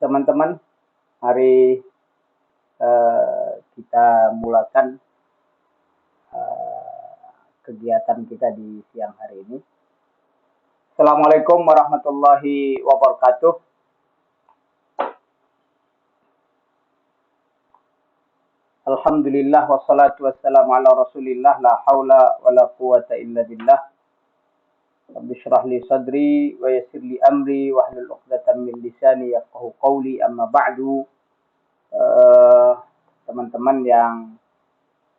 teman-teman, hari kita mulakan kegiatan kita di siang hari ini. Assalamualaikum warahmatullahi wabarakatuh. Alhamdulillah wassalatu wassalamu ala rasulillah la haula wa la quwata illa billah. Rabbi syrah li sadri wa yassir li amri wa hlul 'uqdatam min lisani yafqahu qawli, amma ba'du. Teman-teman yang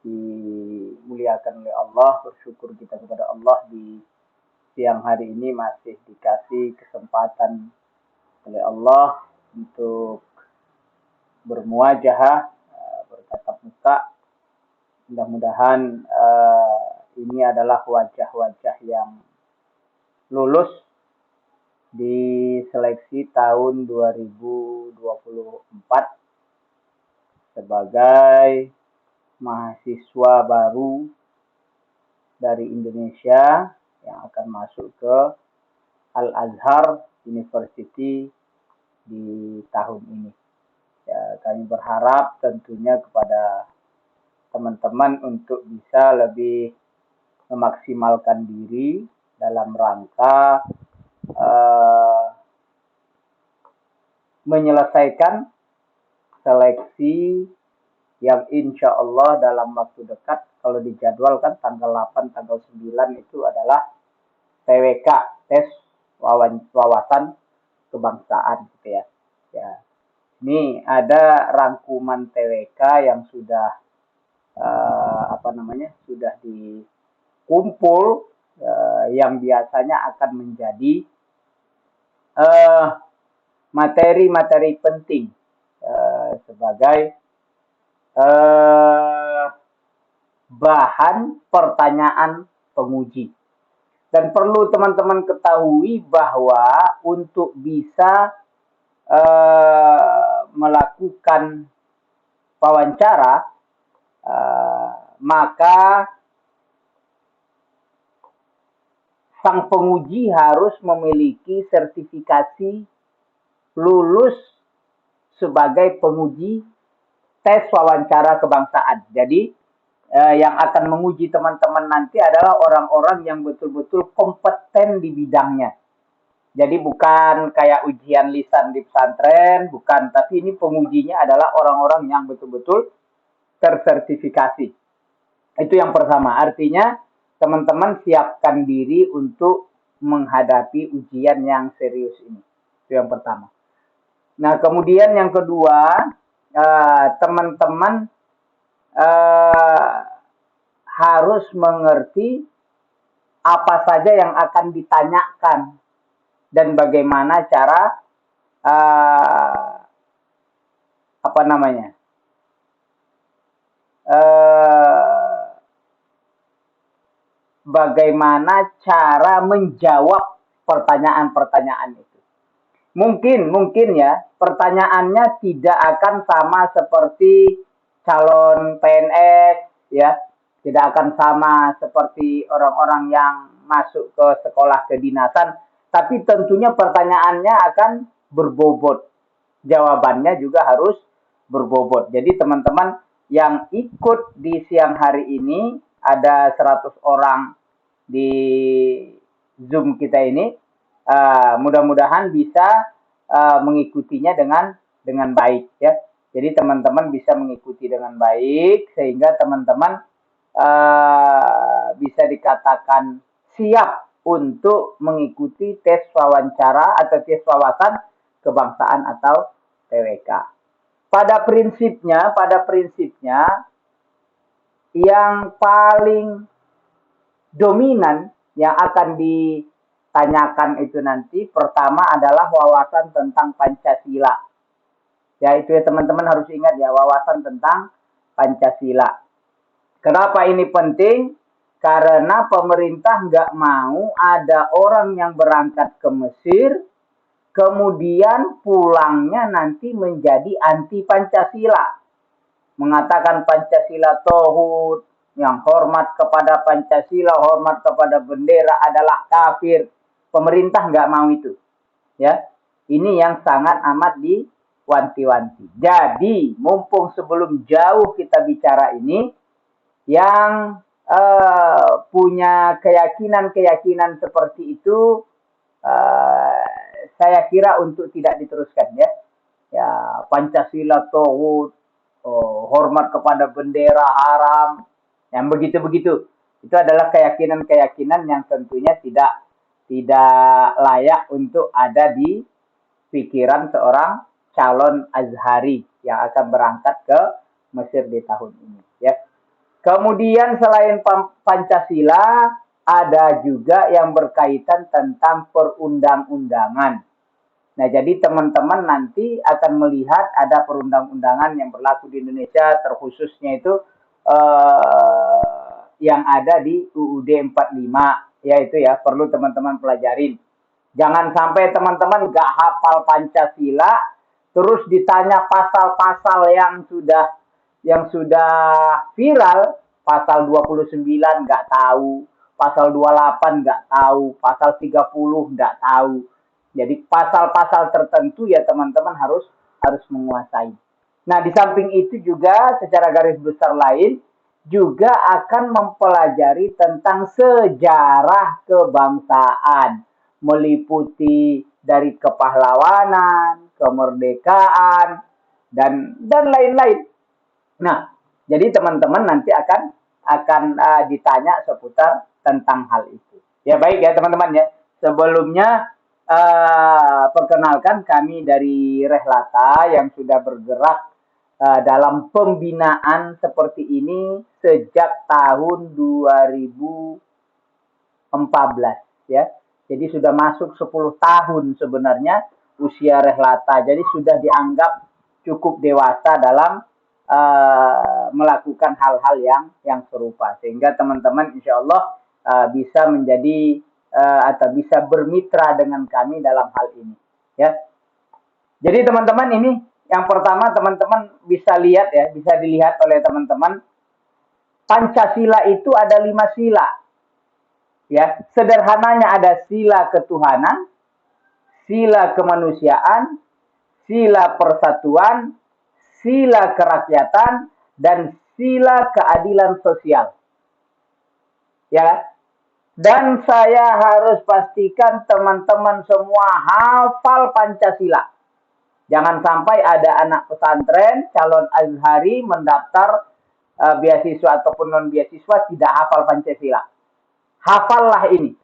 dimuliakan oleh Allah, bersyukur kita kepada Allah di siang hari ini masih dikasih kesempatan oleh Allah untuk bermuajahah, bertatap muka. Mudah-mudahan ini adalah wajah-wajah yang lulus di seleksi tahun 2024 sebagai mahasiswa baru dari Indonesia yang akan masuk ke Al-Azhar University di tahun ini. Ya, kami berharap tentunya kepada teman-teman untuk bisa lebih memaksimalkan diri dalam rangka menyelesaikan seleksi yang insya Allah dalam waktu dekat, kalau dijadwalkan tanggal 8, tanggal 9 itu adalah TWK, tes wawasan kebangsaan gitu ya. Ya. Ini ada rangkuman TWK yang sudah sudah dikumpul, yang biasanya akan menjadi materi-materi penting sebagai bahan pertanyaan penguji. Dan perlu teman-teman ketahui bahwa untuk bisa melakukan wawancara, maka sang penguji harus memiliki sertifikasi lulus sebagai penguji tes wawancara kebangsaan. Jadi yang akan menguji teman-teman nanti adalah orang-orang yang betul-betul kompeten di bidangnya. Jadi bukan kayak ujian lisan di pesantren, bukan. Tapi ini pengujinya adalah orang-orang yang betul-betul tersertifikasi. Itu yang pertama. Artinya teman-teman siapkan diri untuk menghadapi ujian yang serius ini. Itu yang pertama. Nah, kemudian yang kedua, teman-teman harus mengerti apa saja yang akan ditanyakan dan bagaimana cara bagaimana cara menjawab pertanyaan-pertanyaan itu. Mungkin ya, pertanyaannya tidak akan sama seperti calon PNS, ya, tidak akan sama seperti orang-orang yang masuk ke sekolah kedinasan, tapi tentunya pertanyaannya akan berbobot, jawabannya juga harus berbobot. Jadi teman-teman yang ikut di siang hari ini, ada 100 orang di Zoom kita ini, mudah-mudahan bisa mengikutinya dengan baik ya. Jadi teman-teman bisa mengikuti dengan baik sehingga teman-teman bisa dikatakan siap untuk mengikuti tes wawancara atau tes wawasan kebangsaan atau TWK. Pada prinsipnya yang paling dominan yang akan ditanyakan itu nanti pertama adalah wawasan tentang Pancasila. Ya, itu ya teman-teman harus ingat ya, wawasan tentang Pancasila. Kenapa ini penting? Karena pemerintah nggak mau ada orang yang berangkat ke Mesir, kemudian pulangnya nanti menjadi anti Pancasila. Mengatakan Pancasila tauhid, yang hormat kepada Pancasila, hormat kepada bendera adalah kafir. Pemerintah nggak mau itu. Ya, ini yang sangat amat wanti-wanti. Jadi, mumpung sebelum jauh kita bicara ini, yang punya keyakinan-keyakinan seperti itu, saya kira untuk tidak diteruskan ya. Ya, Pancasila tauhid, hormat kepada bendera haram, yang begitu-begitu. Itu adalah keyakinan-keyakinan yang tentunya tidak layak untuk ada di pikiran seorang calon Azhari yang akan berangkat ke Mesir di tahun ini. Ya. Kemudian selain Pancasila, ada juga yang berkaitan tentang perundang-undangan. Nah, jadi teman-teman nanti akan melihat ada perundang-undangan yang berlaku di Indonesia, terkhususnya itu yang ada di UUD 45, yaitu ya perlu teman-teman pelajarin. Jangan sampai teman-teman gak hafal Pancasila, terus ditanya pasal-pasal yang sudah viral, pasal 29 gak tahu, pasal 28 gak tahu, pasal 30 gak tahu. Jadi pasal-pasal tertentu ya teman-teman harus menguasai. Nah, di samping itu juga secara garis besar lain juga akan mempelajari tentang sejarah kebangsaan, meliputi dari kepahlawanan, kemerdekaan, dan lain-lain. Nah, jadi teman-teman nanti akan ditanya seputar tentang hal itu. Ya baik ya teman-teman ya. Sebelumnya perkenalkan kami dari Rehlata yang sudah bergerak dalam pembinaan seperti ini sejak tahun 2014 ya. Jadi sudah masuk 10 tahun sebenarnya usia Rehlata. Jadi sudah dianggap cukup dewasa dalam melakukan hal-hal yang serupa, sehingga teman-teman insya Allah bisa menjadi atau bisa bermitra dengan kami dalam hal ini ya. Jadi teman-teman, ini yang pertama teman-teman bisa lihat ya, bisa dilihat oleh teman-teman, Pancasila itu ada 5 sila ya. Sederhananya ada sila ketuhanan, sila kemanusiaan, sila persatuan, sila kerakyatan, dan sila keadilan sosial. Ya. Dan saya harus pastikan teman-teman semua hafal Pancasila. Jangan sampai ada anak pesantren, calon Azhari mendaftar beasiswa ataupun non-beasiswa tidak hafal Pancasila. Hafallah ini.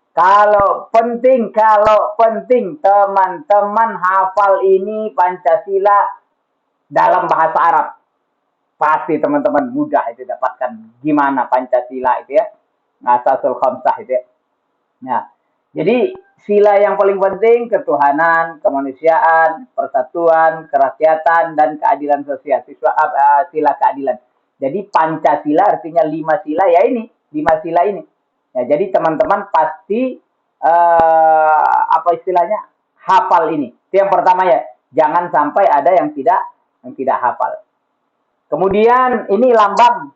Kalau penting teman-teman hafal ini Pancasila dalam bahasa Arab. Pasti teman-teman mudah itu dapatkan gimana Pancasila itu ya. Asasul khamsah itu ya. Nah, jadi sila yang paling penting ketuhanan, kemanusiaan, persatuan, kerakyatan, dan keadilan sosial. Sila keadilan. Jadi Pancasila artinya 5 sila ya ini, 5 sila ini. Nah, jadi teman-teman pasti apa istilahnya? Hafal ini. Itu yang pertama ya. Jangan sampai ada yang tidak hafal. Kemudian ini lambang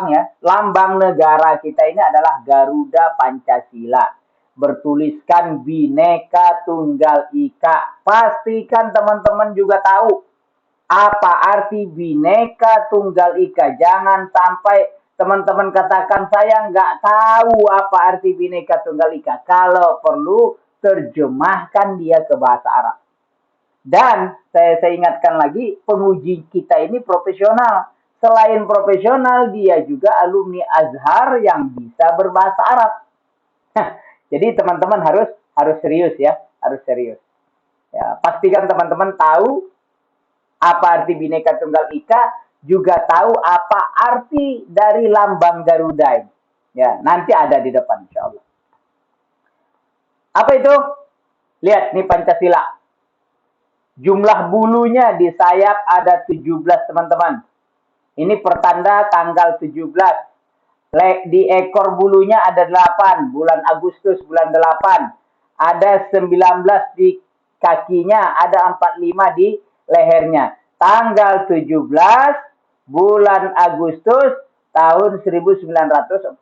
ya. Lambang negara kita ini adalah Garuda Pancasila. Bertuliskan Bhinneka Tunggal Ika. Pastikan teman-teman juga tahu apa arti Bhinneka Tunggal Ika. Jangan sampai teman-teman katakan saya nggak tahu apa arti Bhinneka Tunggal Ika. Kalau perlu terjemahkan dia ke bahasa Arab. Dan saya ingatkan lagi, penguji kita ini profesional. Selain profesional, dia juga alumni Azhar yang bisa berbahasa Arab. Jadi teman-teman harus serius ya, harus serius. Ya, pastikan teman-teman tahu apa arti Bhinneka Tunggal Ika, juga tahu apa arti dari lambang Garuda ini. Ya, nanti ada di depan insyaallah. Apa itu? Lihat nih Pancasila. Jumlah bulunya di sayap ada 17 teman-teman. Ini pertanda tanggal 17. Di ekor bulunya ada 8. Bulan Agustus bulan 8. Ada 19 di kakinya. Ada 45 di lehernya. Tanggal 17 bulan Agustus tahun 1945.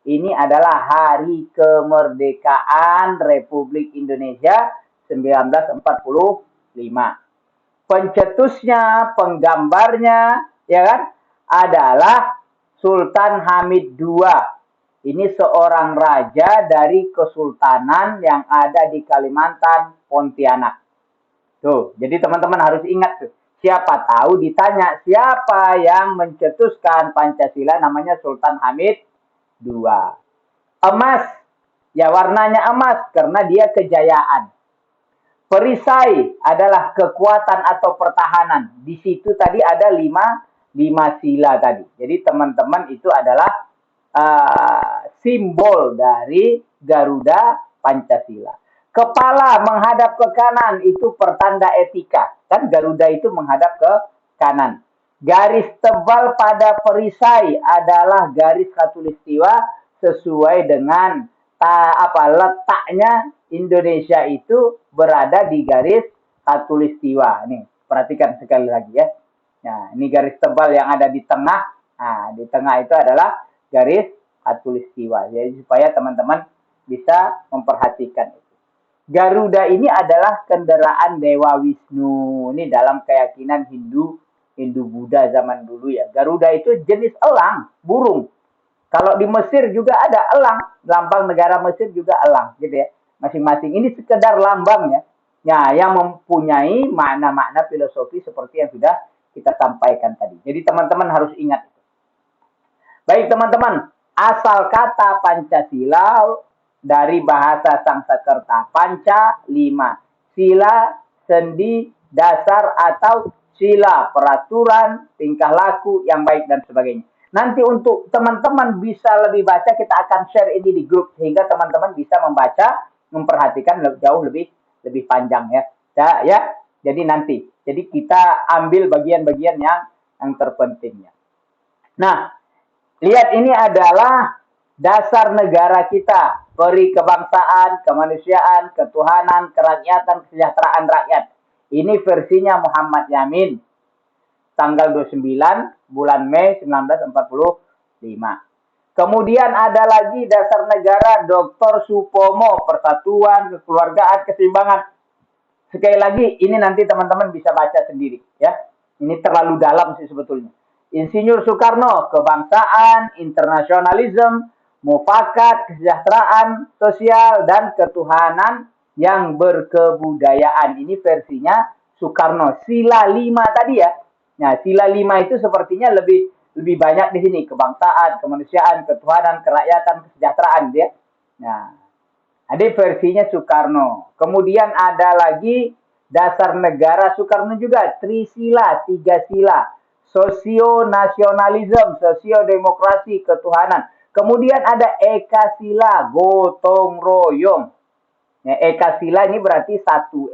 Ini adalah hari kemerdekaan Republik Indonesia 1945. Pencetusnya, penggambarnya, ya kan, adalah Sultan Hamid II. Ini seorang raja dari Kesultanan yang ada di Kalimantan, Pontianak. Tuh, jadi teman-teman harus ingat tuh. Siapa tahu ditanya siapa yang mencetuskan Pancasila, namanya Sultan Hamid II. Emas, ya warnanya emas karena dia kejayaan. Perisai adalah kekuatan atau pertahanan. Di situ tadi ada lima sila tadi. Jadi teman-teman itu adalah simbol dari Garuda Pancasila. Kepala menghadap ke kanan itu pertanda etika. Kan Garuda itu menghadap ke kanan. Garis tebal pada perisai adalah garis khatulistiwa sesuai dengan letaknya Indonesia itu berada di garis khatulistiwa. Nih, perhatikan sekali lagi ya. Nah, ini garis tebal yang ada di tengah. Nah, di tengah itu adalah garis khatulistiwa. Jadi supaya teman-teman bisa memperhatikan itu. Garuda ini adalah kendaraan Dewa Wisnu. Ini dalam keyakinan Hindu Buddha zaman dulu ya. Garuda itu jenis elang, burung. Kalau di Mesir juga ada elang, lambang negara Mesir juga elang, gitu ya. Masing-masing ini sekedar lambang ya. Ya, yang mempunyai makna-makna filosofi seperti yang sudah kita sampaikan tadi. Jadi teman-teman harus ingat. Baik teman-teman, asal kata Pancasila dari bahasa Sanskerta. Panca 5, sila, sendi, dasar atau sila, peraturan, tingkah laku yang baik dan sebagainya. Nanti untuk teman-teman bisa lebih baca, kita akan share ini di grup sehingga teman-teman bisa membaca, memperhatikan jauh lebih panjang ya. Ya. Jadi nanti, jadi kita ambil bagian-bagian yang terpentingnya. Nah, lihat ini adalah dasar negara kita, peri kebangsaan, kemanusiaan, ketuhanan, kerakyatan, kesejahteraan rakyat. Ini versinya Muhammad Yamin. Tanggal 29 bulan Mei 1945. Kemudian ada lagi dasar negara Dr. Supomo, persatuan, kekeluargaan, keseimbangan. Sekali lagi, ini nanti teman-teman bisa baca sendiri ya. Ini terlalu dalam sih sebetulnya. Insinyur Soekarno, kebangsaan, internasionalisme, mufakat, kesejahteraan sosial, dan ketuhanan yang berkebudayaan. Ini versinya Soekarno. Sila 5 tadi ya. Nah, sila 5 itu sepertinya lebih banyak di sini. Kebangsaan, kemanusiaan, ketuhanan, kerakyatan, kesejahteraan. Ya. Nah, ada versinya Soekarno. Kemudian ada lagi dasar negara Soekarno juga. Trisila, 3 sila. Sosio-nasionalisme, sosio-demokrasi, ketuhanan. Kemudian ada Eka Sila, gotong royong. Ya, Eka Sila ini berarti satu.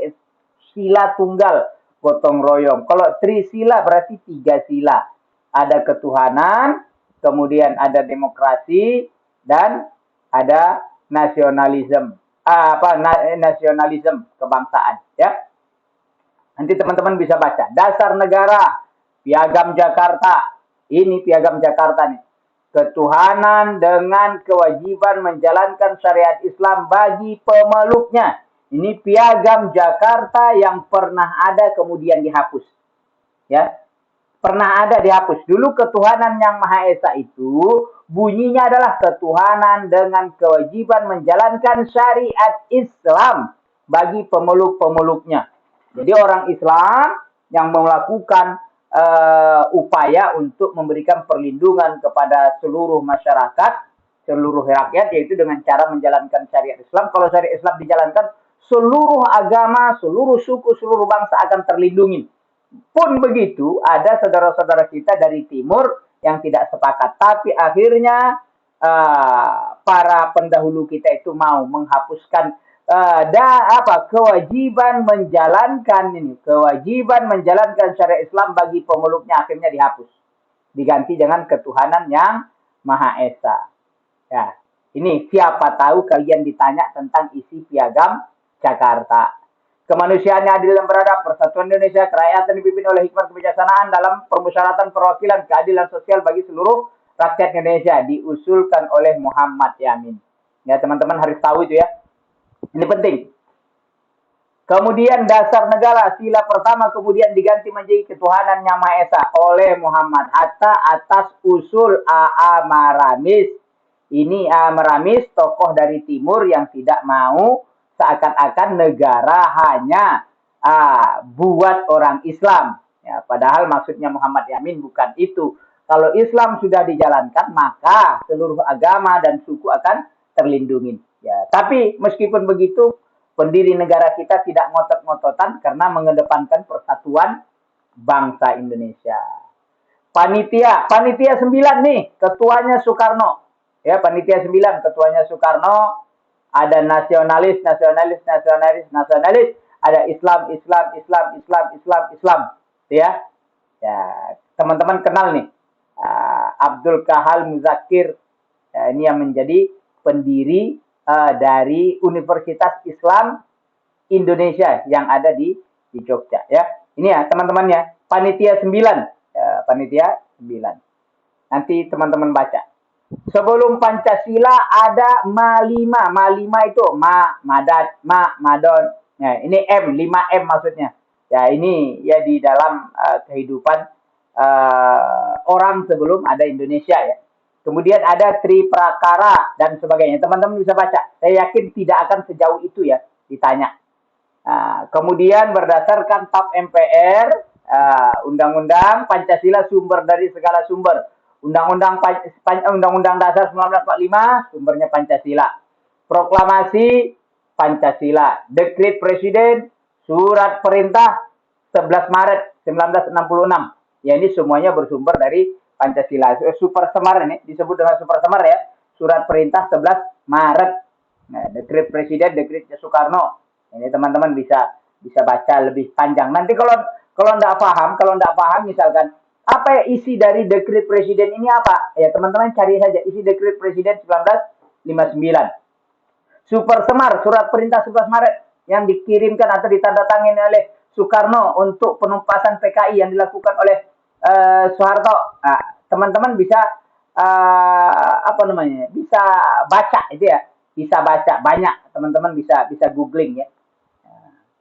Sila tunggal, gotong royong. Kalau Trisila berarti 3 sila. Ada ketuhanan, kemudian ada demokrasi, dan ada nasionalisme. Nasionalisme kebangsaan. Ya. Nanti teman-teman bisa baca. Dasar negara, Piagam Jakarta. Ini Piagam Jakarta nih. Ketuhanan dengan kewajiban menjalankan syariat Islam bagi pemeluknya. Ini Piagam Jakarta yang pernah ada kemudian dihapus. Ya. Pernah ada dihapus. Dulu ketuhanan yang Maha Esa itu bunyinya adalah ketuhanan dengan kewajiban menjalankan syariat Islam bagi pemeluk-pemeluknya. Jadi orang Islam yang melakukan upaya untuk memberikan perlindungan kepada seluruh masyarakat, seluruh rakyat, yaitu dengan cara menjalankan syariat Islam. Kalau syariat Islam dijalankan, seluruh agama, seluruh suku, seluruh bangsa akan terlindungi. Pun begitu, ada saudara-saudara kita dari timur yang tidak sepakat. Tapi akhirnya para pendahulu kita itu mau menghapuskan kewajiban menjalankan syariat Islam bagi pemeluknya, akhirnya dihapus. Diganti dengan ketuhanan yang Maha Esa. Ya, ini siapa tahu kalian ditanya tentang isi Piagam Jakarta. Kemanusiaan yang adil dan beradab, persatuan Indonesia, kerakyatan dipimpin oleh hikmat kebijaksanaan dalam permusyawaratan perwakilan keadilan sosial bagi seluruh rakyat Indonesia, diusulkan oleh Muhammad Yamin. Ya, teman-teman harus tahu itu ya. Ini penting. Kemudian dasar negara, sila pertama kemudian diganti menjadi ketuhanan yang Maha Esa oleh Muhammad Hatta atas usul A.A. Maramis. Ini A.A. Maramis, tokoh dari timur yang tidak mau seakan-akan negara hanya buat orang Islam. Ya, padahal maksudnya Muhammad Yamin bukan itu. Kalau Islam sudah dijalankan, maka seluruh agama dan suku akan terlindungi. Ya, tapi meskipun begitu, pendiri negara kita tidak ngotot-ngototan karena mengedepankan persatuan bangsa Indonesia. Panitia 9 nih, ketuanya Soekarno. Ya, panitia 9, ketuanya Soekarno. Ada nasionalis, ada Islam. Ya, ya, teman-teman kenal nih, Abdul Kahal Muzakir. Ya, ini yang menjadi pendiri dari Universitas Islam Indonesia yang ada di Jogja. Ya, ini ya teman-teman ya, panitia 9, panitia 9. Nanti teman-teman baca. Sebelum Pancasila ada Ma5. Ma5 itu Madad, Madon. Nah, ini M, 5M maksudnya. Ya, ini ya di dalam kehidupan orang sebelum ada Indonesia ya. Kemudian ada Tri Prakara dan sebagainya. Teman-teman bisa baca. Saya yakin tidak akan sejauh itu ya ditanya. Kemudian berdasarkan TAP MPR, Undang-Undang Pancasila sumber dari segala sumber. Undang-Undang Dasar 1945 sumbernya Pancasila. Proklamasi Pancasila. Dekret Presiden, Surat Perintah 11 Maret 1966. Ya, ini semuanya bersumber dari Pancasila. Super Semar ini disebut dengan Super Semar ya. Surat Perintah 11 Maret. Nah, Dekret Presiden, Dekretnya Soekarno. Ini teman-teman bisa baca lebih panjang. Nanti kalau enggak paham misalkan apa isi dari Dekret Presiden ini apa? Ya, teman-teman cari saja isi Dekret Presiden 1959. Super Semar, Surat Perintah 11 Maret yang dikirimkan atau ditandatangani oleh Soekarno untuk penumpasan PKI yang dilakukan oleh Soeharto. Teman-teman bisa bisa baca itu ya, bisa baca banyak. Teman-teman bisa googling ya.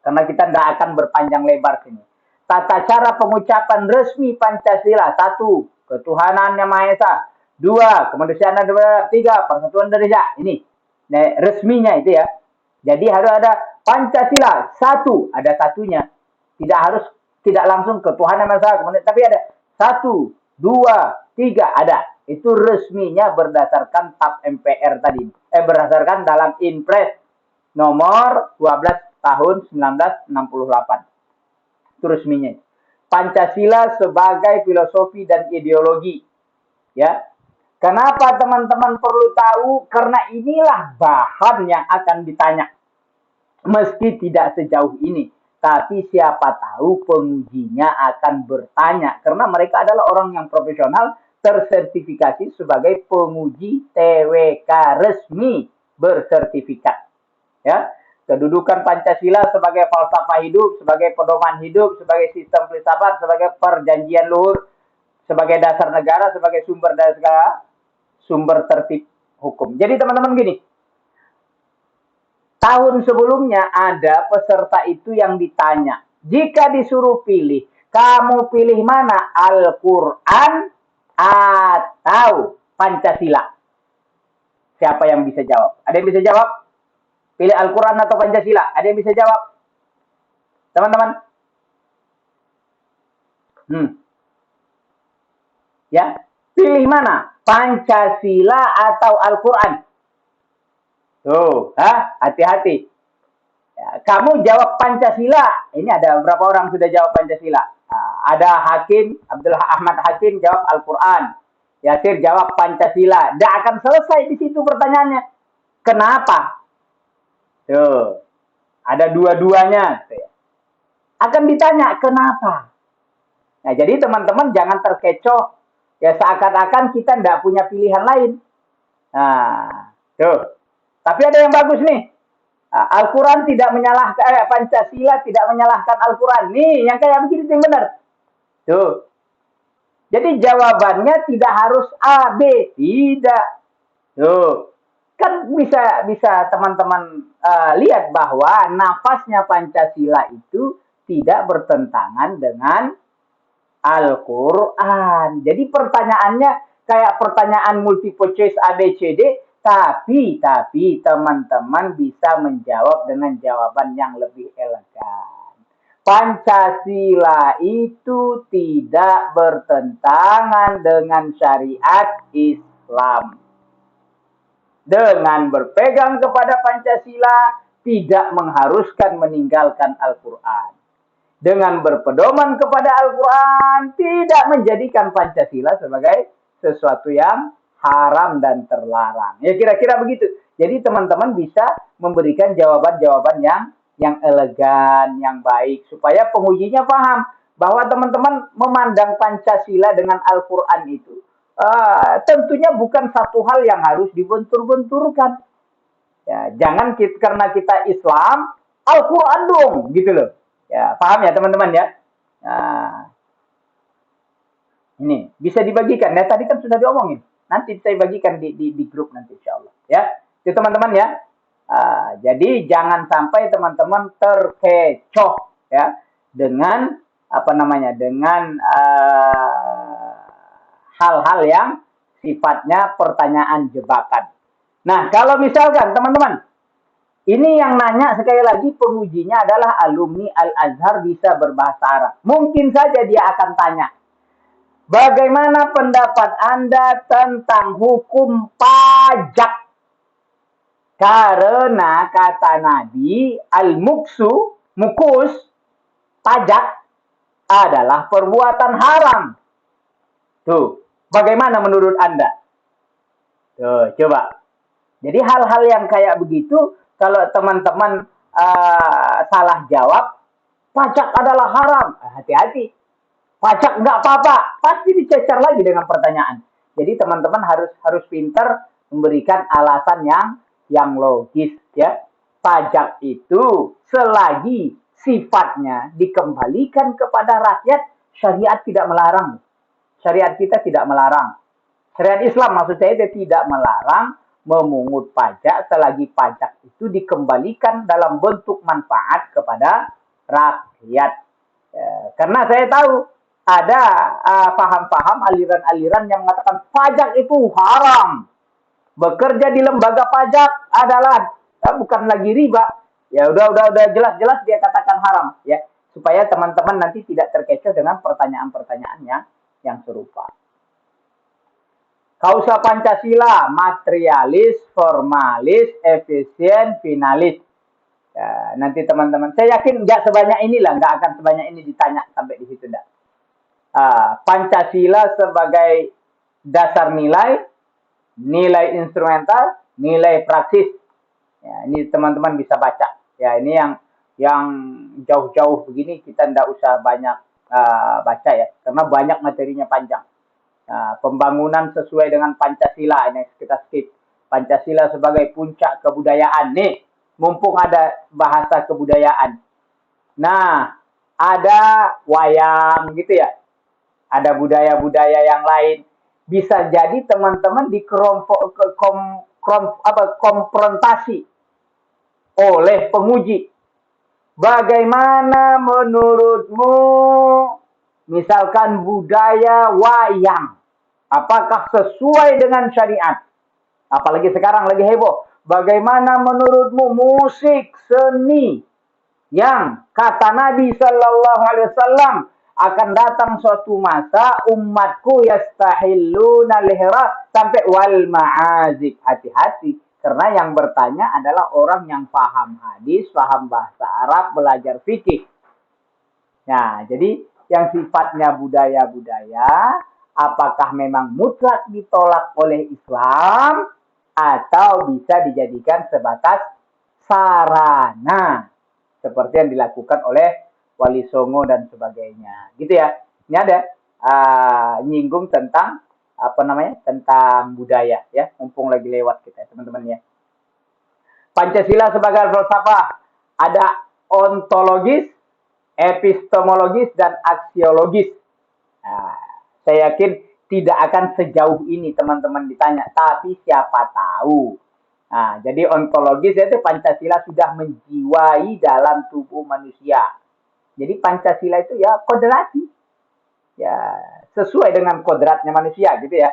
Karena kita tidak akan berpanjang lebar sini. Tata cara pengucapan resmi Pancasila. 1. Ketuhanan yang Maha Esa. 2. Kemanusiaan dan demokrasi. 3. Persatuan Indonesia. Ini resminya itu ya. Jadi harus ada Pancasila. 1. Ada satunya. Tidak langsung ketuhanan yang Maha Esa. Tapi ada 1, 2, 3 ada. Itu resminya berdasarkan TAP MPR tadi. Berdasarkan dalam Inpres nomor 12 tahun 1968. Itu resminya. Pancasila sebagai filosofi dan ideologi. Ya. Kenapa teman-teman perlu tahu? Karena inilah bahan yang akan ditanya. Meski tidak sejauh ini. Tapi siapa tahu pengujinya akan bertanya. Karena mereka adalah orang yang profesional tersertifikasi sebagai penguji TWK resmi bersertifikat. Ya. Kedudukan Pancasila sebagai falsafah hidup, sebagai pedoman hidup, sebagai sistem filsafat, sebagai perjanjian luhur, sebagai dasar negara, sebagai sumber dari segala sumber tertib hukum. Jadi teman-teman gini, tahun sebelumnya ada peserta itu yang ditanya, jika disuruh pilih, kamu pilih mana, Al-Quran atau Pancasila? Siapa yang bisa jawab? Ada yang bisa jawab? Pilih Al-Quran atau Pancasila? Ada yang bisa jawab? Teman-teman? Ya, pilih mana? Pancasila atau Al-Quran? Tuh, hati-hati. Ya, kamu jawab Pancasila. Ini ada berapa orang sudah jawab Pancasila? Ada Hakim, Abdul Ahmad Hakim jawab Al-Quran. Yasir jawab Pancasila. Tidak akan selesai di situ pertanyaannya. Kenapa? Tuh, ada dua-duanya. Akan ditanya kenapa. Nah, jadi teman-teman jangan terkecoh. Ya seakan-akan kita tidak punya pilihan lain. Nah, tuh. Tapi ada yang bagus nih. Al-Quran tidak menyalahkan, Pancasila tidak menyalahkan Al-Quran. Nih, yang kayak begini yang benar. Tuh. Jadi jawabannya tidak harus A, B. Tidak. Tuh. Kan bisa teman-teman lihat bahwa nafasnya Pancasila itu tidak bertentangan dengan Al-Quran. Jadi pertanyaannya kayak pertanyaan multiple choice A, B, C, D, tapi teman-teman bisa menjawab dengan jawaban yang lebih elegan. Pancasila itu tidak bertentangan dengan syariat Islam. Dengan berpegang kepada Pancasila tidak mengharuskan meninggalkan Al-Quran. Dengan berpedoman kepada Al-Quran tidak menjadikan Pancasila sebagai sesuatu yang haram dan terlarang. Ya kira-kira begitu. Jadi teman-teman bisa memberikan jawaban-jawaban yang elegan, yang baik supaya pengujinya paham bahwa teman-teman memandang Pancasila dengan Al-Quran itu tentunya bukan satu hal yang harus dibentur-benturkan. Ya, jangan karena kita Islam, Al-Quran dong, gitu loh. Ya, paham ya teman-teman ya? Nah, ini bisa dibagikan. Ya, tadi kan sudah diomongin. Nanti saya bagikan di grup nanti insya Allah. Ya, itu teman-teman ya. Jadi jangan sampai teman-teman terkecoh ya dengan dengan hal-hal yang sifatnya pertanyaan jebakan. Nah, kalau misalkan teman-teman, ini yang nanya sekali lagi pengujinya adalah alumni Al-Azhar bisa berbahasa Arab. Mungkin saja dia akan tanya, bagaimana pendapat Anda tentang hukum pajak? Karena kata Nabi, mukus, pajak adalah perbuatan haram. Tuh. Bagaimana menurut Anda? Tuh, coba. Jadi hal-hal yang kayak begitu, kalau teman-teman salah jawab, pajak adalah haram. Hati-hati. Pajak nggak apa-apa. Pasti dicecer lagi dengan pertanyaan. Jadi teman-teman harus pintar memberikan alasan yang logis ya. Pajak itu selagi sifatnya dikembalikan kepada rakyat, syariat tidak melarang. Syariat kita tidak melarang. Syariat Islam maksud saya tidak melarang memungut pajak selagi pajak itu dikembalikan dalam bentuk manfaat kepada rakyat. Karena saya tahu ada paham-paham aliran-aliran yang mengatakan pajak itu haram. Bekerja di lembaga pajak adalah bukan lagi riba. Ya udah jelas-jelas dia katakan haram ya. Supaya teman-teman nanti tidak terkecoh dengan pertanyaan-pertanyaan yang serupa. Kausa Pancasila, materialis, formalis, efisien, finalis. Ya, nanti teman-teman, saya yakin nggak sebanyak inilah, nggak akan sebanyak ini ditanya sampai di situ enggak. Pancasila sebagai dasar nilai, nilai instrumental, nilai praksis. Ya, ini teman-teman bisa baca. Ya, ini yang jauh-jauh begini kita nggak usah banyak baca ya, karena banyak materinya panjang. Pembangunan sesuai dengan Pancasila, ini kita skip. Pancasila sebagai puncak kebudayaan. Nih, mumpung ada bahasa kebudayaan. Nah, ada wayang gitu ya. Ada budaya-budaya yang lain. Bisa jadi teman-teman konfrontasi oleh penguji. Bagaimana menurutmu misalkan budaya wayang? Apakah sesuai dengan syariat? Apalagi sekarang lagi heboh. Bagaimana menurutmu musik seni yang kata Nabi Shallallahu Alaihi Wasallam akan datang suatu masa umatku yastahilluna lihra sampai wal ma'azib. Hati-hati. Karena yang bertanya adalah orang yang paham hadis, paham bahasa Arab, belajar fikih. Nah, jadi yang sifatnya budaya-budaya, apakah memang mutlak ditolak oleh Islam atau bisa dijadikan sebatas sarana seperti yang dilakukan oleh Wali Songo dan sebagainya, gitu ya. Ini ada nyinggung tentang tentang budaya ya, mumpung lagi lewat kita teman-teman ya. Pancasila sebagai filsafah ada ontologis, epistemologis dan aksiologis. Nah, saya yakin tidak akan sejauh ini teman-teman ditanya, tapi siapa tahu Nah, jadi ontologis itu Pancasila sudah menjiwai dalam tubuh manusia. Jadi Pancasila itu ya kodrati, ya sesuai dengan kodratnya manusia gitu ya.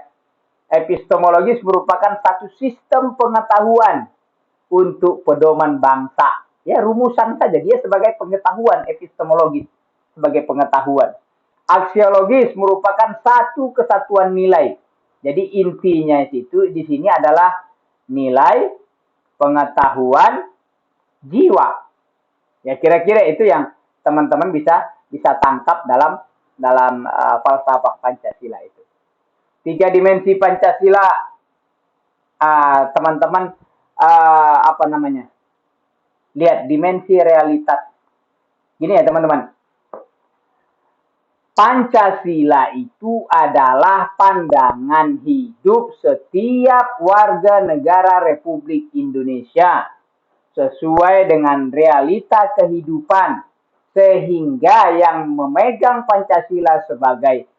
Epistemologis merupakan satu sistem pengetahuan untuk pedoman bangsa. Ya, rumusan saja dia sebagai pengetahuan epistemologis, sebagai pengetahuan. Aksiologis merupakan satu kesatuan nilai. Jadi intinya itu di sini adalah nilai, pengetahuan, jiwa. Ya kira-kira itu yang teman-teman bisa tangkap dalam falsafah Pancasila itu. 3 dimensi Pancasila, teman-teman apa namanya? Lihat dimensi realitas. Gini ya teman-teman. Pancasila itu adalah pandangan hidup setiap warga negara Republik Indonesia sesuai dengan realita kehidupan, sehingga yang memegang Pancasila sebagai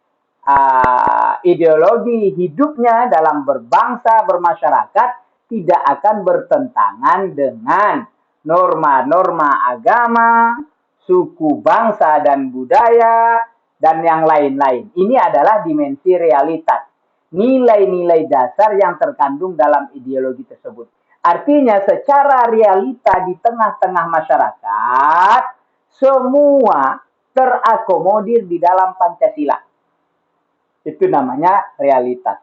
ideologi hidupnya dalam berbangsa, bermasyarakat tidak akan bertentangan dengan norma-norma agama, suku, bangsa, dan budaya, dan yang lain-lain. Ini adalah dimensi realitas. Nilai-nilai dasar yang terkandung dalam ideologi tersebut. Artinya secara realita di tengah-tengah masyarakat, semua terakomodir di dalam Pancasila. Itu namanya realitas.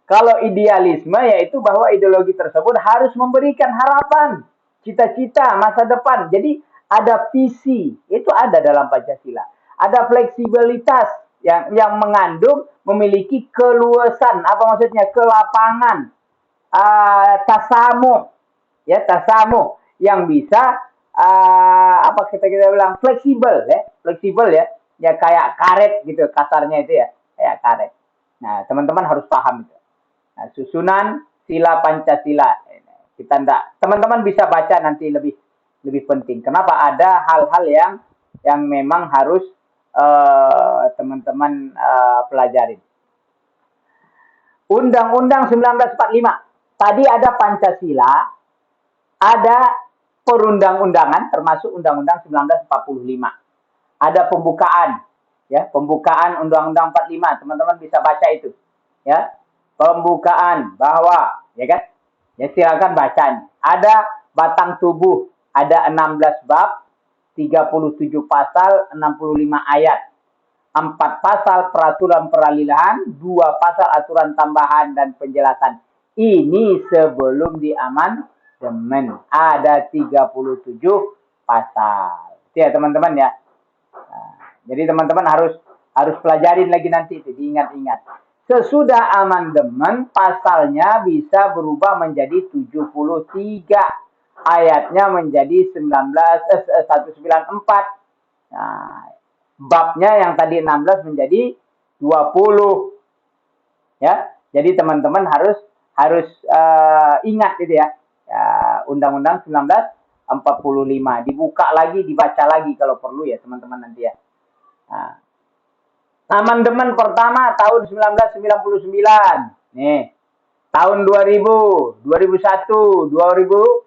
Kalau idealisme yaitu bahwa ideologi tersebut harus memberikan harapan, cita-cita, masa depan. Jadi ada visi, itu ada dalam Pancasila. Ada fleksibilitas yang mengandung memiliki keluasan, apa maksudnya? Kelapangan, tasamu, ya tasamu yang bisa apa kita bilang fleksibel ya kayak karet gitu kasarnya itu ya kayak karet. Nah teman-teman harus paham itu. Nah, susunan sila Pancasila kita ndak teman-teman bisa baca nanti lebih penting. Kenapa ada hal-hal yang memang harus teman-teman pelajarin. Undang-Undang 1945 tadi ada Pancasila, ada perundang-undangan termasuk Undang-Undang 1945. Ada pembukaan, ya, pembukaan Undang-Undang 45, teman-teman bisa baca itu. Ya. Pembukaan bahwa, ya kan? Ya silakan baca. Ada batang tubuh, ada 16 bab, 37 pasal, 65 ayat. 4 pasal peraturan peralihan, 2 pasal aturan tambahan dan penjelasan. Ini sebelum diamandemen. Ada 37 pasal. Itu ya teman-teman ya. Nah, jadi teman-teman harus pelajarin lagi nanti itu, diingat-ingat. Sesudah amandemen pasalnya bisa berubah menjadi 73. Ayatnya menjadi 194. Nah, babnya yang tadi 16 menjadi 20. Ya. Jadi teman-teman harus ingat itu ya. Undang-Undang 1945 dibuka lagi, dibaca lagi kalau perlu ya teman-teman nanti ya. Nah, amandemen pertama tahun 1999. Nih. Tahun 2000, 2001, 2000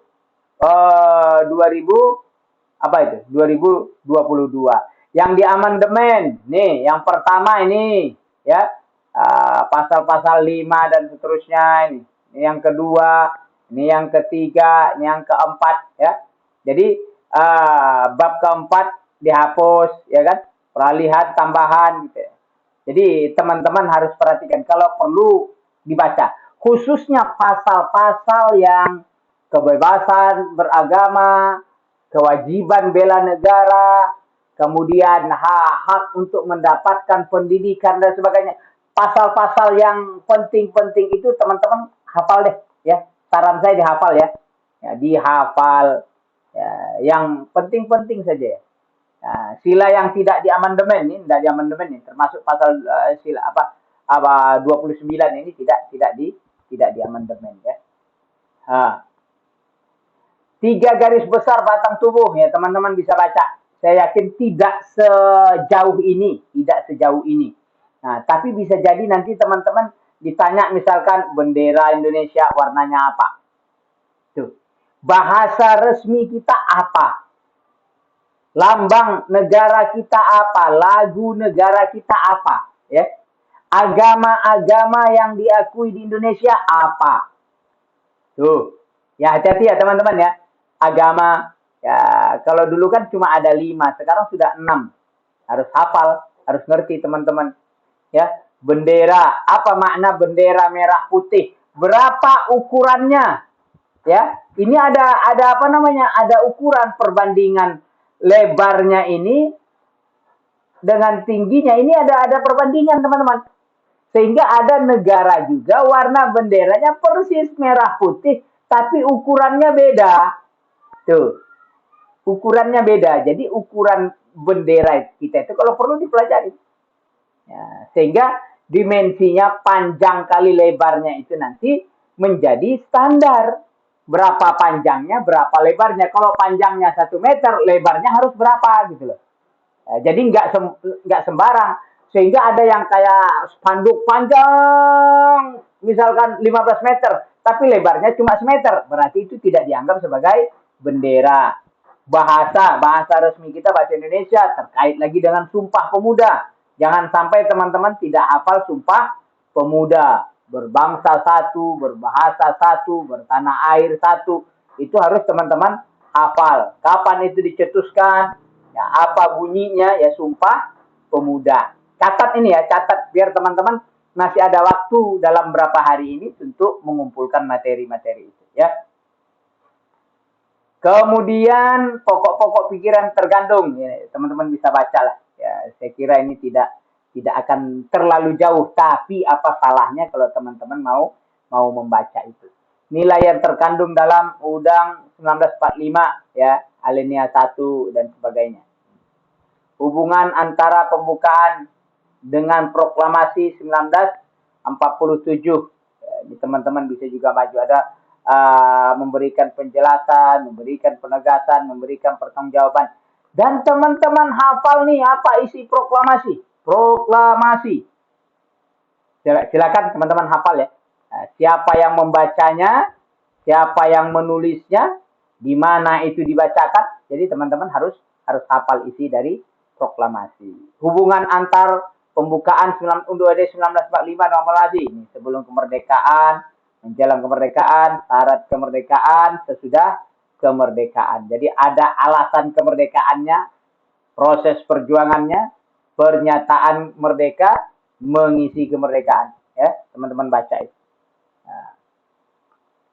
apa itu? 2022. Yang diamandemen, nih, yang pertama ini ya. Pasal-pasal 5 dan seterusnya ini. Ini yang kedua, ini yang ketiga, ini yang keempat ya. Jadi bab keempat dihapus ya kan? Peralihan tambahan gitu ya. Jadi teman-teman harus perhatikan kalau perlu dibaca. Khususnya pasal-pasal yang kebebasan beragama, kewajiban bela negara, kemudian hak untuk mendapatkan pendidikan dan sebagainya. Pasal-pasal yang penting-penting itu teman-teman hafal deh ya. Saran saya dihafal ya. Ya dihafal ya, yang penting-penting saja ya. Nah, sila yang tidak diamandemen ini tidak diamandemen ini termasuk pasal sila apa 29 ini tidak diamandemen ya. 3 garis besar batang tubuh ya teman-teman bisa baca. Saya yakin tidak sejauh ini. Nah, tapi bisa jadi nanti teman-teman ditanya misalkan bendera Indonesia warnanya apa. Tuh. Bahasa resmi kita apa? Lambang negara kita apa? Lagu negara kita apa? Ya. Agama-agama yang diakui di Indonesia apa? Tuh. Ya hati-hati ya teman-teman ya. Agama, ya kalau dulu kan cuma ada 5, sekarang sudah 6. Harus hafal, harus ngerti teman-teman. Ya, bendera, apa makna bendera merah putih? Berapa ukurannya? Ya, ini ada apa namanya? Ada ukuran perbandingan lebarnya ini dengan tingginya. Ini ada perbandingan teman-teman. Sehingga ada negara juga warna benderanya persis merah putih, tapi ukurannya beda. Tuh, ukurannya beda. Jadi ukuran bendera kita itu kalau perlu dipelajari. Ya, sehingga dimensinya panjang kali lebarnya itu nanti menjadi standar. Berapa panjangnya, berapa lebarnya. Kalau panjangnya 1 meter, lebarnya harus berapa gitu loh. Jadi nggak sembarang. Sehingga ada yang kayak spanduk panjang, misalkan 15 meter, tapi lebarnya cuma 1 meter. Berarti itu tidak dianggap sebagai bendera. Bahasa resmi kita bahasa Indonesia terkait lagi dengan Sumpah Pemuda. Jangan sampai teman-teman tidak hafal Sumpah Pemuda. Berbangsa satu, berbahasa satu, bertanah air satu. Itu harus teman-teman hafal. Kapan itu dicetuskan? Ya, apa bunyinya? Ya Sumpah Pemuda. Catat ini ya, catat biar teman-teman masih ada waktu dalam berapa hari ini untuk mengumpulkan materi-materi itu ya. Kemudian pokok-pokok pikiran tergantung, ya, teman-teman bisa baca lah. Ya, saya kira ini tidak akan terlalu jauh, tapi apa salahnya kalau teman-teman mau membaca itu. Nilai yang terkandung dalam Undang 1945 ya, alinea 1 dan sebagainya. Hubungan antara pembukaan dengan proklamasi 1947. Ya, teman-teman bisa juga maju ada memberikan penjelasan, memberikan penegasan, memberikan pertanggungjawaban. Dan teman-teman hafal nih apa isi proklamasi. Proklamasi. Silakan teman-teman hafal ya. Siapa yang membacanya, siapa yang menulisnya, di mana itu dibacakan. Jadi teman-teman harus hafal isi dari proklamasi. Hubungan antar pembukaan UUD 1945 proklamasi ini sebelum kemerdekaan, menjelang kemerdekaan, syarat kemerdekaan, sesudah kemerdekaan. Jadi ada alasan kemerdekaannya, proses perjuangannya, pernyataan merdeka, mengisi kemerdekaan. Ya, teman-teman baca itu. Nah,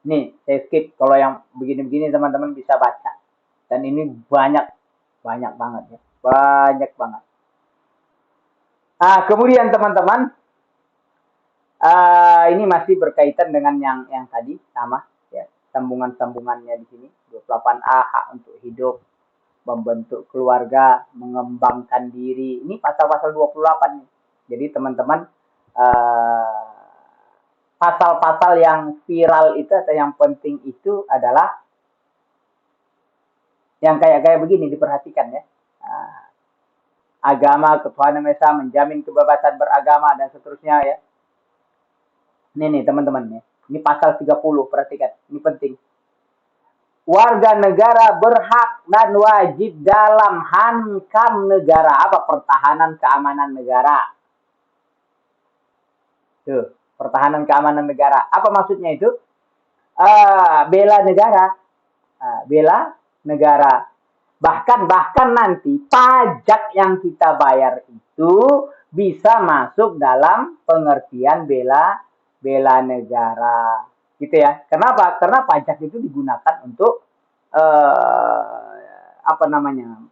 nih, saya skip. Kalau yang begini-begini teman-teman bisa baca. Dan ini banyak banget ya. Banyak banget. Nah, kemudian teman-teman, ini masih berkaitan dengan yang tadi sama ya, sambungannya di sini 28A hak untuk hidup, membentuk keluarga, mengembangkan diri. Ini pasal-pasal 28 nih. Jadi teman-teman pasal-pasal yang viral itu atau yang penting itu adalah yang kayak begini, diperhatikan ya. Agama, ketuhanan Maha Esa, menjamin kebebasan beragama dan seterusnya ya. Ini teman-teman ya. Ini pasal 30, perhatikan. Ini penting. Warga negara berhak dan wajib dalam hankam negara. Apa? Pertahanan keamanan negara. Tuh, pertahanan keamanan negara. Apa maksudnya itu? Bela negara. Bela negara. Bahkan nanti pajak yang kita bayar itu bisa masuk dalam pengertian bela negara, gitu ya. Kenapa? Karena pajak itu digunakan untuk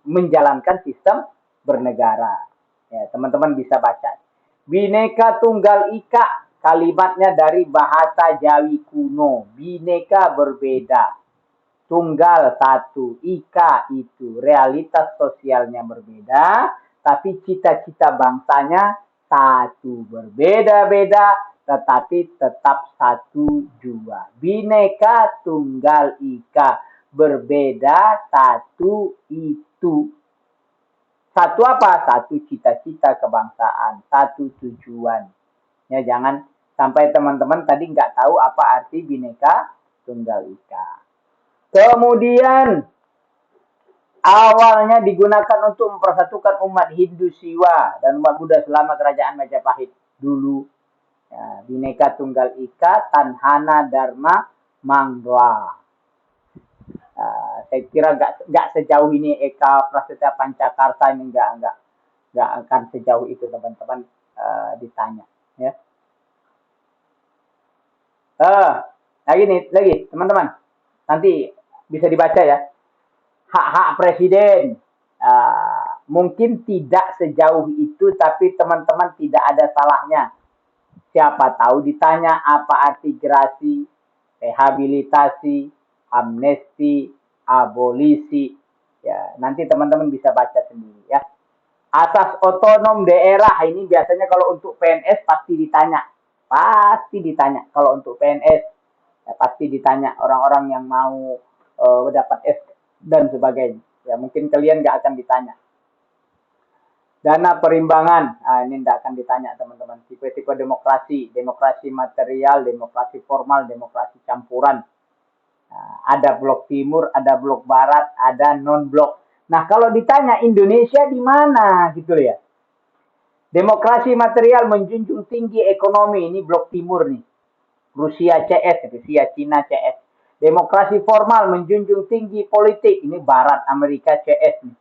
menjalankan sistem bernegara. Ya, teman-teman bisa baca. Bhinneka Tunggal Ika, kalimatnya dari bahasa Jawi kuno. Bhinneka berbeda. Tunggal satu, ika itu realitas sosialnya berbeda, tapi cita-cita bangsanya satu, berbeda-beda, tetapi tetap satu jua. Bhinneka Tunggal Ika, berbeda satu itu. Satu apa? Satu cita-cita kebangsaan, satu tujuan. Ya, jangan sampai teman-teman tadi nggak tahu apa arti Bhinneka Tunggal Ika. Kemudian awalnya digunakan untuk mempersatukan umat Hindu Siwa dan umat Buddha selama kerajaan Majapahit dulu. Ya, Bhinneka Tunggal Ika, Tanhana Dharma Mangla. Saya kira nggak sejauh ini Eka Prasetya Pancakarsa ini nggak akan sejauh itu teman-teman ditanya. Ya. Lagi teman-teman, nanti bisa dibaca ya. Hak-hak presiden mungkin tidak sejauh itu, tapi teman-teman tidak ada salahnya. Siapa tahu ditanya apa arti gerasi, rehabilitasi, amnesti, abolisi. Ya, nanti teman-teman bisa baca sendiri ya. Asas otonom daerah ini biasanya kalau untuk PNS pasti ditanya. Pasti ditanya kalau untuk PNS. Ya, pasti ditanya orang-orang yang mau dapat S dan sebagainya. Ya, mungkin kalian nggak akan ditanya. Dana perimbangan, ini tidak akan ditanya teman-teman. Tipe-tipe demokrasi, demokrasi material, demokrasi formal, demokrasi campuran. Ada blok timur, ada blok barat, ada non-blok. Nah kalau ditanya Indonesia di mana gitu ya. Demokrasi material menjunjung tinggi ekonomi, ini blok timur nih. Rusia CS, Rusia, Cina CS. Demokrasi formal menjunjung tinggi politik, ini barat Amerika CS nih.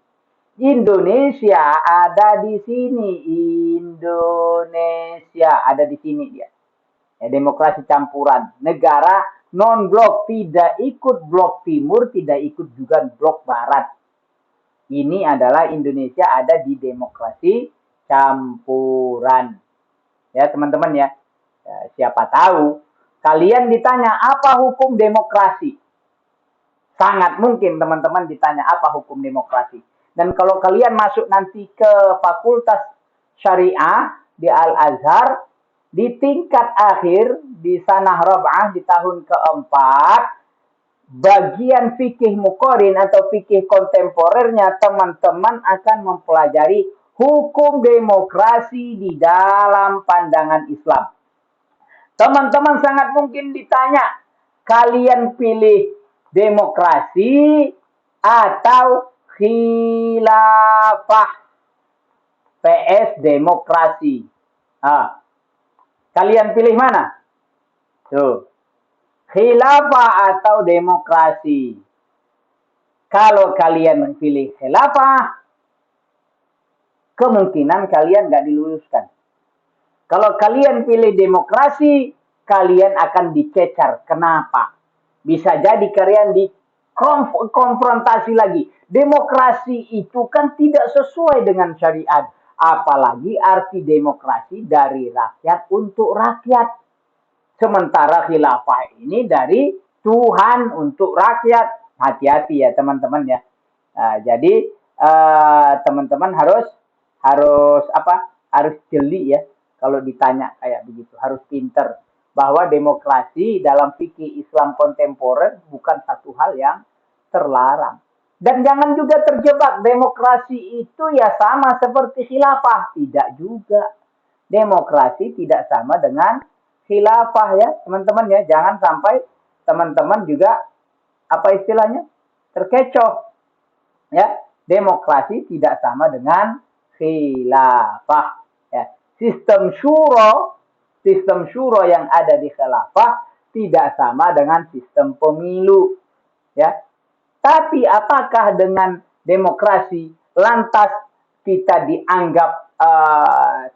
Indonesia ada di sini. Indonesia ada di sini dia. Ya, demokrasi campuran. Negara non-blok, tidak ikut blok timur, tidak ikut juga blok barat. Ini adalah Indonesia ada di demokrasi campuran. Ya teman-teman ya. Ya, siapa tahu kalian ditanya apa hukum demokrasi. Sangat mungkin teman-teman ditanya apa hukum demokrasi. Dan kalau kalian masuk nanti ke Fakultas Syariah di Al-Azhar, di tingkat akhir, di Sanah Rab'ah di tahun keempat, bagian fikih muqarin atau fikih kontemporernya, teman-teman akan mempelajari hukum demokrasi di dalam pandangan Islam. Teman-teman sangat mungkin ditanya, kalian pilih demokrasi atau khilafah? PS demokrasi. Kalian pilih mana? Tuh. Khilafah atau demokrasi? Kalau kalian pilih khilafah, kemungkinan kalian nggak diluluskan. Kalau kalian pilih demokrasi, kalian akan dicecar. Kenapa? Bisa jadi kalian dikonfrontasi lagi. Demokrasi itu kan tidak sesuai dengan syariat. Apalagi arti demokrasi dari rakyat untuk rakyat. Sementara khilafah ini dari Tuhan untuk rakyat. Hati-hati ya teman-teman ya. Jadi teman-teman harus jeli ya. Kalau ditanya kayak begitu, harus pinter. Bahwa demokrasi dalam fikih Islam kontemporer bukan satu hal yang terlarang. Dan jangan juga terjebak, demokrasi itu ya sama seperti khilafah. Tidak juga. Demokrasi tidak sama dengan khilafah ya, teman-teman ya. Jangan sampai teman-teman juga, apa istilahnya, terkecoh. Ya, demokrasi tidak sama dengan khilafah. Ya. Sistem syuro yang ada di khilafah tidak sama dengan sistem pemilu. Ya. Tapi apakah dengan demokrasi lantas kita dianggap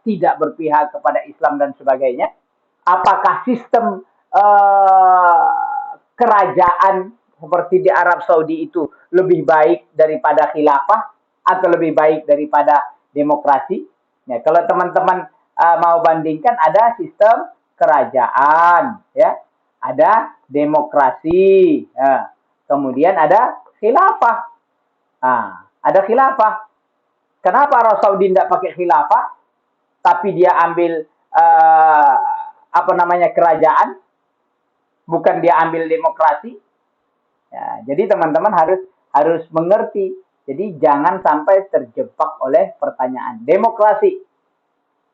tidak berpihak kepada Islam dan sebagainya? Apakah sistem kerajaan seperti di Arab Saudi itu lebih baik daripada khilafah atau lebih baik daripada demokrasi? Ya, kalau teman-teman mau bandingkan, ada sistem kerajaan, ya, ada demokrasi, ya. Kemudian ada khilafah. Ada khilafah. Kenapa Arab Saudi tidak pakai khilafah, tapi dia ambil kerajaan, bukan dia ambil demokrasi? Ya, jadi teman-teman harus mengerti. Jadi jangan sampai terjebak oleh pertanyaan demokrasi.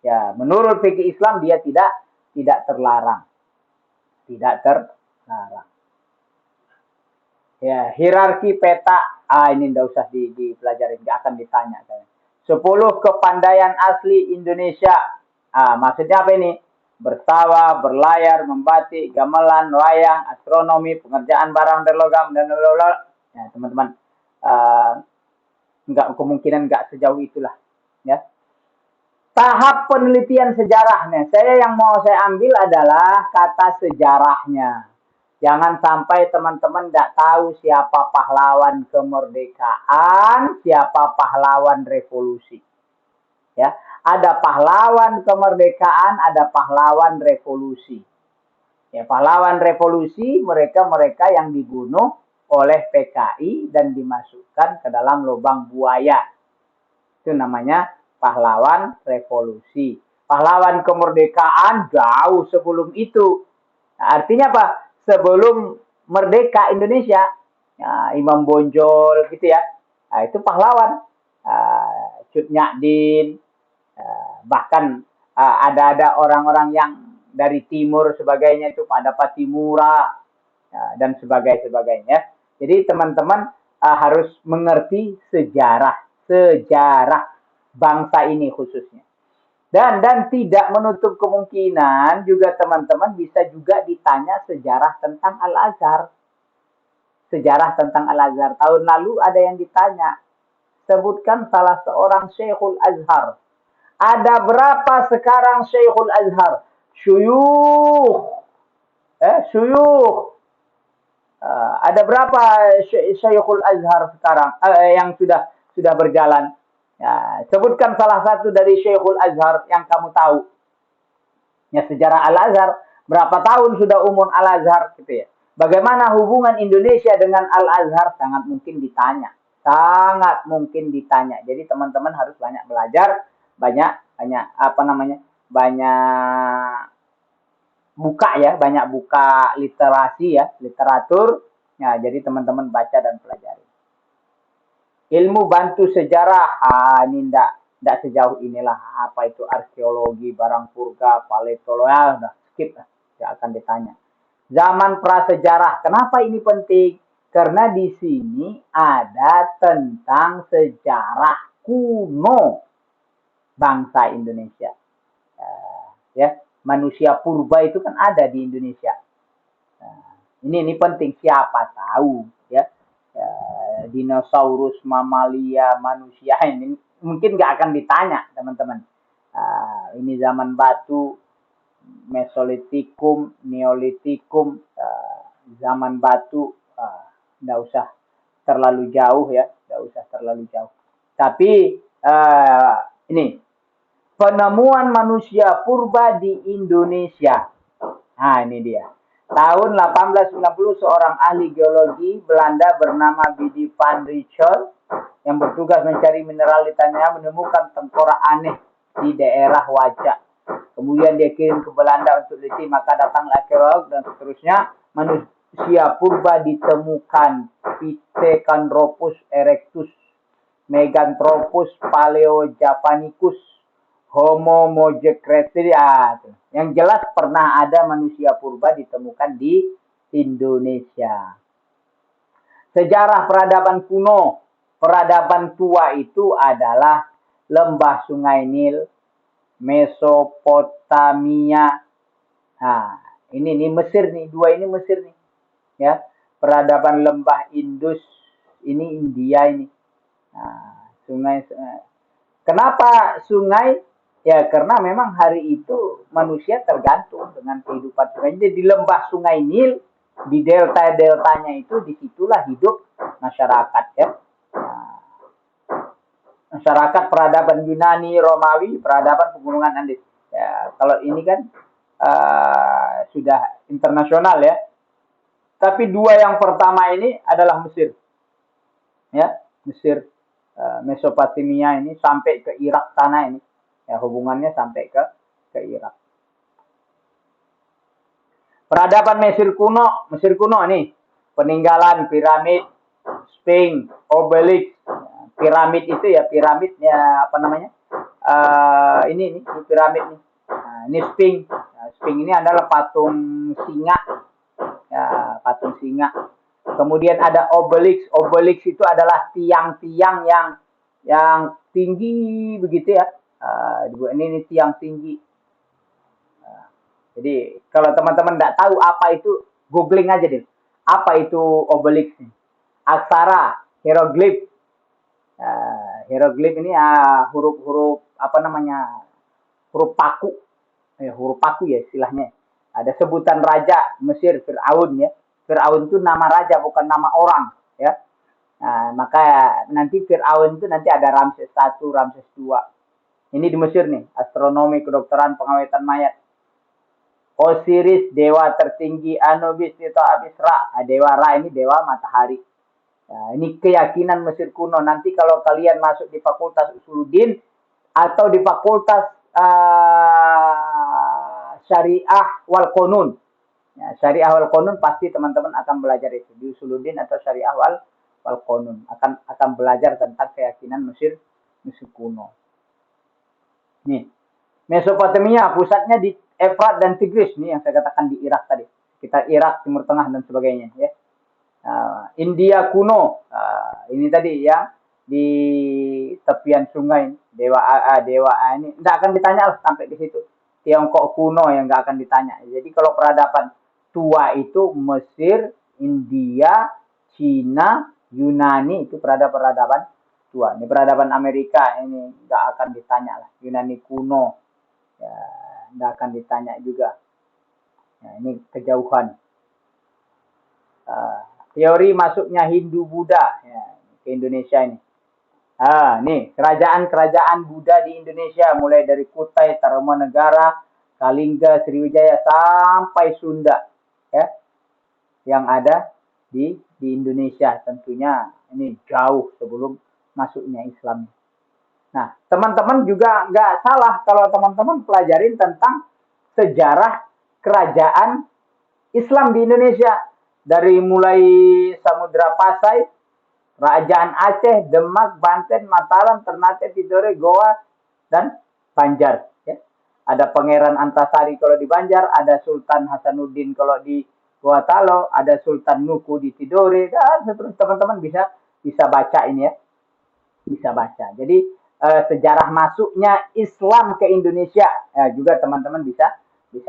Ya, menurut fikih Islam dia tidak terlarang. Tidak terlarang. Ya, hierarki peta. Ini nggak usah dipelajari, nggak akan ditanya. 10 kepandaian asli Indonesia. Maksudnya apa ini? Bertawa, berlayar, membatik, gamelan, wayang, astronomi, pengerjaan barang dan logam, dan lalu-lalu. Ya, teman-teman. Nggak, kemungkinan nggak sejauh itulah. Ya. Tahap penelitian sejarahnya. Yang mau saya ambil adalah kata sejarahnya. Jangan sampai teman-teman tidak tahu siapa pahlawan kemerdekaan, siapa pahlawan revolusi. Ya, ada pahlawan kemerdekaan, ada pahlawan revolusi. Ya, pahlawan revolusi mereka yang dibunuh oleh PKI dan dimasukkan ke dalam lubang buaya. Itu namanya pahlawan revolusi. Pahlawan kemerdekaan jauh sebelum itu. Nah, artinya apa? Sebelum merdeka Indonesia, Imam Bonjol gitu ya, itu pahlawan. Cut Nyadin, bahkan ada orang-orang yang dari timur sebagainya itu pada Patimura dan sebagainya. Jadi teman-teman harus mengerti sejarah bangsa ini khususnya. Dan tidak menutup kemungkinan juga teman-teman bisa juga ditanya sejarah tentang Al-Azhar. Sejarah tentang Al-Azhar. Tahun lalu ada yang ditanya. Sebutkan salah seorang Syekhul Azhar. Ada berapa sekarang Syekhul Azhar? Syuyukh. Syuyukh. Ada berapa Syekhul Azhar sekarang yang sudah berjalan? Ya, sebutkan salah satu dari Syekhul Azhar yang kamu tahu. Ya, sejarah Al-Azhar, berapa tahun sudah umur Al-Azhar gitu ya. Bagaimana hubungan Indonesia dengan Al-Azhar sangat mungkin ditanya. Sangat mungkin ditanya. Jadi teman-teman harus banyak belajar, banyak banyak buka literasi ya, literatur. Ya, jadi teman-teman baca dan pelajari. Ilmu bantu sejarah, ini ndak sejauh inilah. Apa itu arkeologi, barang purga, paleontologi, udah skip lah, tidak akan ditanya. Zaman prasejarah, kenapa ini penting? Karena di sini ada tentang sejarah kuno bangsa Indonesia. Ya, manusia purba itu kan ada di Indonesia. Ini penting, siapa tahu ya. Dinosaurus, mamalia, manusia ini mungkin nggak akan ditanya teman-teman. Ini zaman batu, Mesolitikum, Neolitikum, zaman batu, nggak usah terlalu jauh ya, nggak usah terlalu jauh. Tapi ini penemuan manusia purba di Indonesia. Nah, ini dia. Tahun 1890 seorang ahli geologi Belanda bernama Bidi van Richel yang bertugas mencari mineral di tanah menemukan tengkorak aneh di daerah Wajak. Kemudian dia kirim ke Belanda untuk teliti, maka datanglah arkeolog dan seterusnya. Manusia purba ditemukan Pithecanthropus erectus, Meganthropus paleojavanicus, Homo mojecrates. Yang jelas pernah ada manusia purba ditemukan di Indonesia. Sejarah peradaban kuno, peradaban tua itu adalah lembah Sungai Nil, Mesopotamia. Ini Mesir nih, dua ini Mesir nih. Ya, peradaban lembah Indus, ini India ini. Sungai. Kenapa sungai? Ya, karena memang hari itu manusia tergantung dengan kehidupan sungai. Jadi di lembah Sungai Nil, di delta-deltanya itu, disitulah hidup masyarakat ya. Masyarakat peradaban Yunani, Romawi, peradaban pegunungan Andes. Ya, kalau ini kan sudah internasional ya. Tapi dua yang pertama ini adalah Mesir. Ya, Mesir, Mesopotamia ini sampai ke Irak sana ini. Ya, hubungannya sampai ke Irak. Peradaban Mesir kuno nih, peninggalan piramid, Sphinx, Obelix. Piramid itu ya, apa namanya? Ini piramid nih. Ini Sphinx. Sphinx ini adalah patung singa. Ya, patung singa. Kemudian ada obelix. Obelix itu adalah tiang-tiang yang tinggi begitu ya. Ini tiang tinggi. Jadi kalau teman-teman tidak tahu apa itu, googling aja deh. Apa itu obelix? Aksara, hieroglif. Hieroglif ini huruf-huruf apa namanya? Huruf paku. Huruf paku ya istilahnya. Ada sebutan raja Mesir, Fir'aun ya. Fir'aun itu nama raja bukan nama orang ya. Maka nanti Fir'aun itu nanti ada Ramses I, Ramses II. Ini di Mesir nih, astronomi, kedokteran, pengawetan mayat. Osiris, dewa tertinggi, Anubis, itu Abis, Ra. Dewa Ra ini dewa matahari. Ini keyakinan Mesir kuno. Nanti kalau kalian masuk di Fakultas Usuluddin atau di Fakultas Syariah wal Qanun. Ya, Syariah wal Qanun pasti teman-teman akan belajar itu. Di Usuluddin atau Syariah wal Qanun akan belajar tentang keyakinan Mesir kuno. Nih, Mesopotamia pusatnya di Efrat dan Tigris, nih yang saya katakan di Irak tadi. Kita Irak, Timur Tengah dan sebagainya ya. India kuno, ini tadi ya di tepian sungai, dewa ini tidak akan ditanya lah sampai di situ. Tiongkok kuno yang nggak akan ditanya. Jadi kalau peradaban tua itu Mesir, India, Cina, Yunani itu peradaban tua. Ini peradaban Amerika ini nggak akan ditanya lah. Yunani kuno ya nggak akan ditanya juga. Ya, ini kejauhan. Teori masuknya Hindu Buddha ya, ke Indonesia ini. Nih kerajaan-kerajaan Buddha di Indonesia mulai dari Kutai, Tarumanegara, Kalingga, Sriwijaya sampai Sunda ya, yang ada di Indonesia. Tentunya ini jauh sebelum masuknya Islam. Nah, teman-teman juga nggak salah kalau teman-teman pelajarin tentang sejarah kerajaan Islam di Indonesia. Dari mulai Samudra Pasai, Kerajaan Aceh, Demak, Banten, Mataram, Ternate, Tidore, Goa, dan Banjar. Ya. Ada Pangeran Antasari kalau di Banjar, ada Sultan Hasanuddin kalau di Goa Talo, ada Sultan Nuku di Tidore, dan seterusnya teman-teman bisa baca ini ya. Bisa baca. Jadi sejarah masuknya Islam ke Indonesia juga teman-teman bisa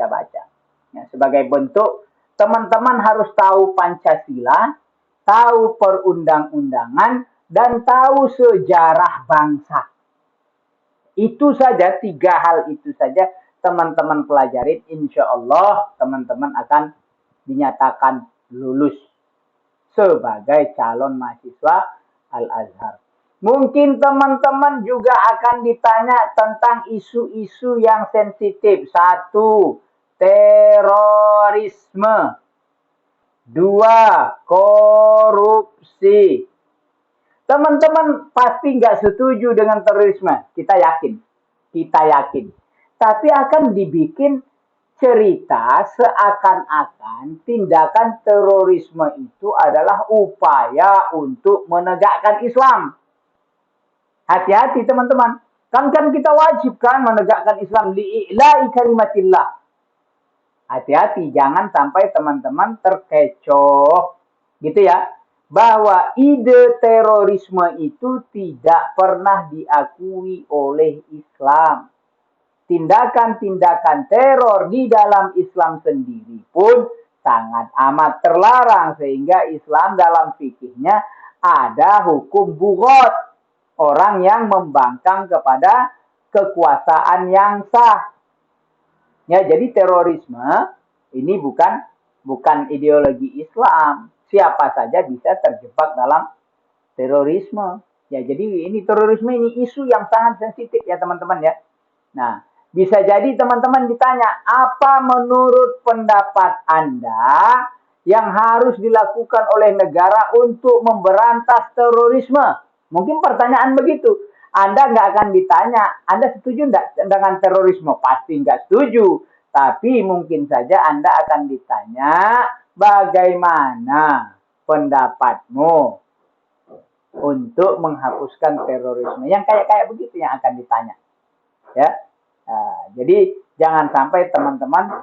baca. Ya, sebagai bentuk teman-teman harus tahu Pancasila, tahu perundang-undangan, dan tahu sejarah bangsa. Itu saja, 3 hal itu saja teman-teman pelajarin, insya Allah teman-teman akan dinyatakan lulus sebagai calon mahasiswa Al-Azhar. Mungkin teman-teman juga akan ditanya tentang isu-isu yang sensitif. 1. Terorisme. 2. Korupsi. Teman-teman pasti nggak setuju dengan terorisme. Kita yakin. Tapi akan dibikin cerita seakan-akan tindakan terorisme itu adalah upaya untuk menegakkan Islam. Hati-hati teman-teman. Kan kita wajib kan menegakkan Islam li'ila'i kalimatillah. Hati-hati, jangan sampai teman-teman terkecoh. Gitu ya. Bahwa ide terorisme itu tidak pernah diakui oleh Islam. Tindakan-tindakan teror di dalam Islam sendiri pun sangat amat terlarang. Sehingga Islam dalam fikihnya ada hukum bughat. Orang yang membangkang kepada kekuasaan yang sah. Ya, jadi terorisme ini bukan ideologi Islam. Siapa saja bisa terjebak dalam terorisme. Ya, jadi ini terorisme ini isu yang sangat sensitif ya teman-teman ya. Nah, bisa jadi teman-teman ditanya, apa menurut pendapat Anda yang harus dilakukan oleh negara untuk memberantas terorisme? Mungkin pertanyaan begitu. Anda nggak akan ditanya, Anda setuju nggak dengan terorisme? Pasti nggak setuju. Tapi mungkin saja Anda akan ditanya, bagaimana pendapatmu untuk menghapuskan terorisme? Yang kayak begitu yang akan ditanya. Ya, jadi jangan sampai teman-teman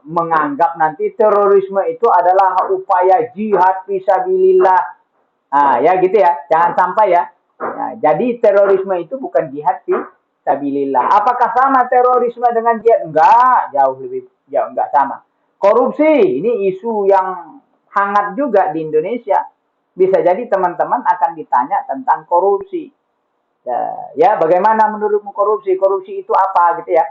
menganggap nanti terorisme itu adalah upaya jihad fisabilillah. Ya gitu ya, jangan sampai ya. Jadi terorisme itu bukan jihad fisabilillah. Apakah sama terorisme dengan jihad? Enggak, jauh lebih jauh, enggak sama. Korupsi, ini isu yang hangat juga di Indonesia. Bisa jadi teman-teman akan ditanya tentang korupsi. Ya, bagaimana menurutmu korupsi? Korupsi itu apa gitu ya?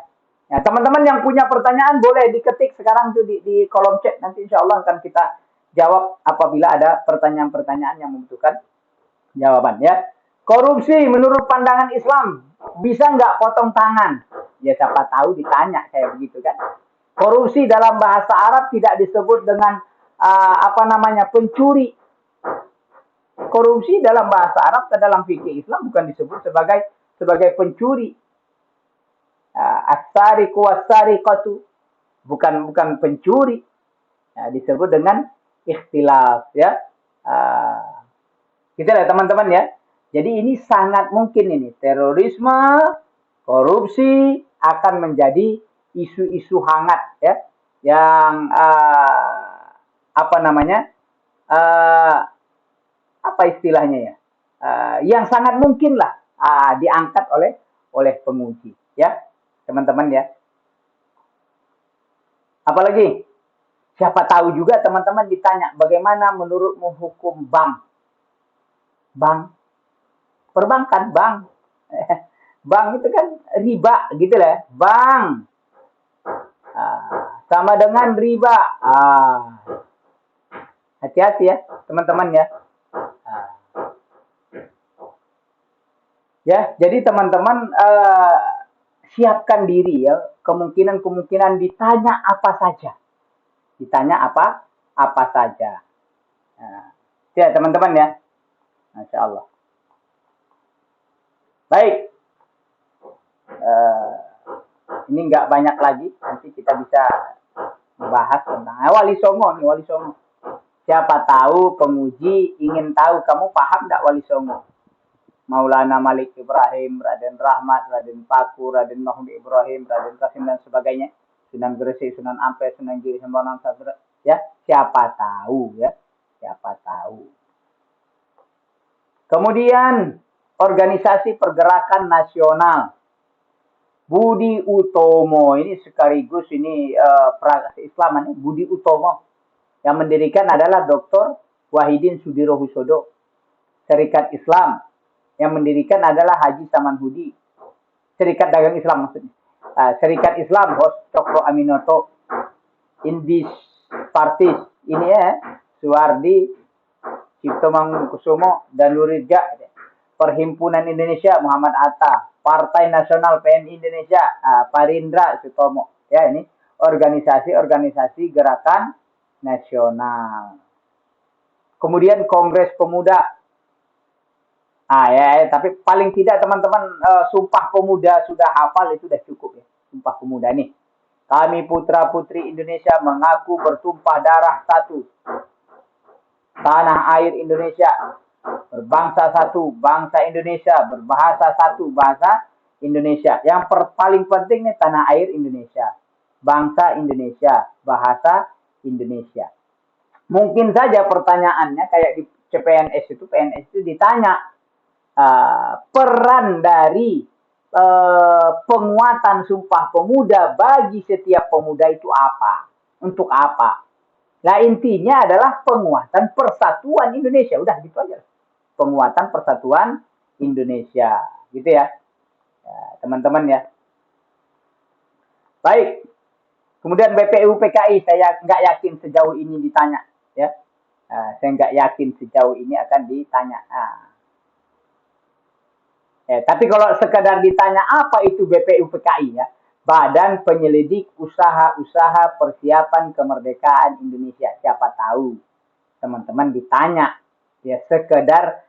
Ya, teman-teman yang punya pertanyaan boleh diketik sekarang tuh di kolom chat. Nanti insya Allah akan kita jawab apabila ada pertanyaan-pertanyaan yang membutuhkan jawaban ya. Korupsi menurut pandangan Islam bisa nggak potong tangan? Ya siapa tahu ditanya kayak begitu kan. Korupsi dalam bahasa Arab tidak disebut dengan pencuri. Korupsi dalam bahasa Arab ke dalam fikih Islam bukan disebut sebagai pencuri. As-sariqu was-sariqatu bukan pencuri. Disebut dengan ikhtilaf ya. Gitu ya teman-teman ya. Jadi ini sangat mungkin ini terorisme, korupsi akan menjadi isu-isu hangat ya yang apa istilahnya ya, yang sangat mungkin lah diangkat oleh penguji ya teman-teman ya. Apalagi siapa tahu juga teman-teman ditanya bagaimana menurutmu hukum bank perbankan, bank itu kan riba gitu lah, bank sama dengan riba. Hati-hati ya teman-teman ya. Ya, jadi teman-teman siapkan diri ya, kemungkinan ditanya apa saja. Ya teman-teman ya. Masya Allah. Baik. Ini nggak banyak lagi, nanti kita bisa membahas tentang Wali Songo nih, Wali Songo. Siapa tahu penguji ingin tahu kamu paham nggak Wali Songo? Maulana Malik Ibrahim, Raden Rahmat, Raden Paku, Raden Mahmud Ibrahim, Raden Kasim dan sebagainya, Sunan Gresik, Sunan Ampel, Sunan Giri, Sembonan Sadra, ya siapa tahu ya, siapa tahu. Kemudian organisasi pergerakan nasional, Budi Utomo ini sekaligus ini Islam Budi Utomo yang mendirikan adalah Dr. Wahidin Sudirohusodo. Serikat Islam yang mendirikan adalah Haji Samanhudi. Serikat Dagang Islam maksudnya. Serikat Islam Host Cokro Aminoto. Indis Partis ini ya, Suwardi, Cipto Mangunkusumo dan Lurirja. Perhimpunan Indonesia Muhammad Atta, Partai Nasional PNI Indonesia Parindra Sutomo. Ya, ini organisasi-organisasi gerakan nasional. Kemudian Kongres Pemuda. Tapi paling tidak teman-teman Sumpah Pemuda sudah hafal, itu sudah cukup ya. Sumpah Pemuda nih. Kami putra-putri Indonesia mengaku bertumpah darah satu. Tanah air Indonesia. Berbangsa satu, bangsa Indonesia. Berbahasa satu, bahasa Indonesia. Yang paling penting nih tanah air Indonesia. Bangsa Indonesia, bahasa Indonesia. Mungkin saja pertanyaannya kayak di PNS itu ditanya peran dari penguatan Sumpah Pemuda bagi setiap pemuda itu apa? Untuk apa? Nah intinya adalah penguatan persatuan Indonesia. Udah gitu aja. Penguatan persatuan Indonesia. Gitu ya. Teman-teman ya. Baik. Kemudian BPU PKI saya nggak yakin sejauh ini ditanya. Ya. Saya nggak yakin sejauh ini akan ditanya. Tapi kalau sekedar ditanya apa itu BPU PKI ya. Badan Penyelidik Usaha-Usaha Persiapan Kemerdekaan Indonesia. Siapa tahu teman-teman ditanya. Ya sekedar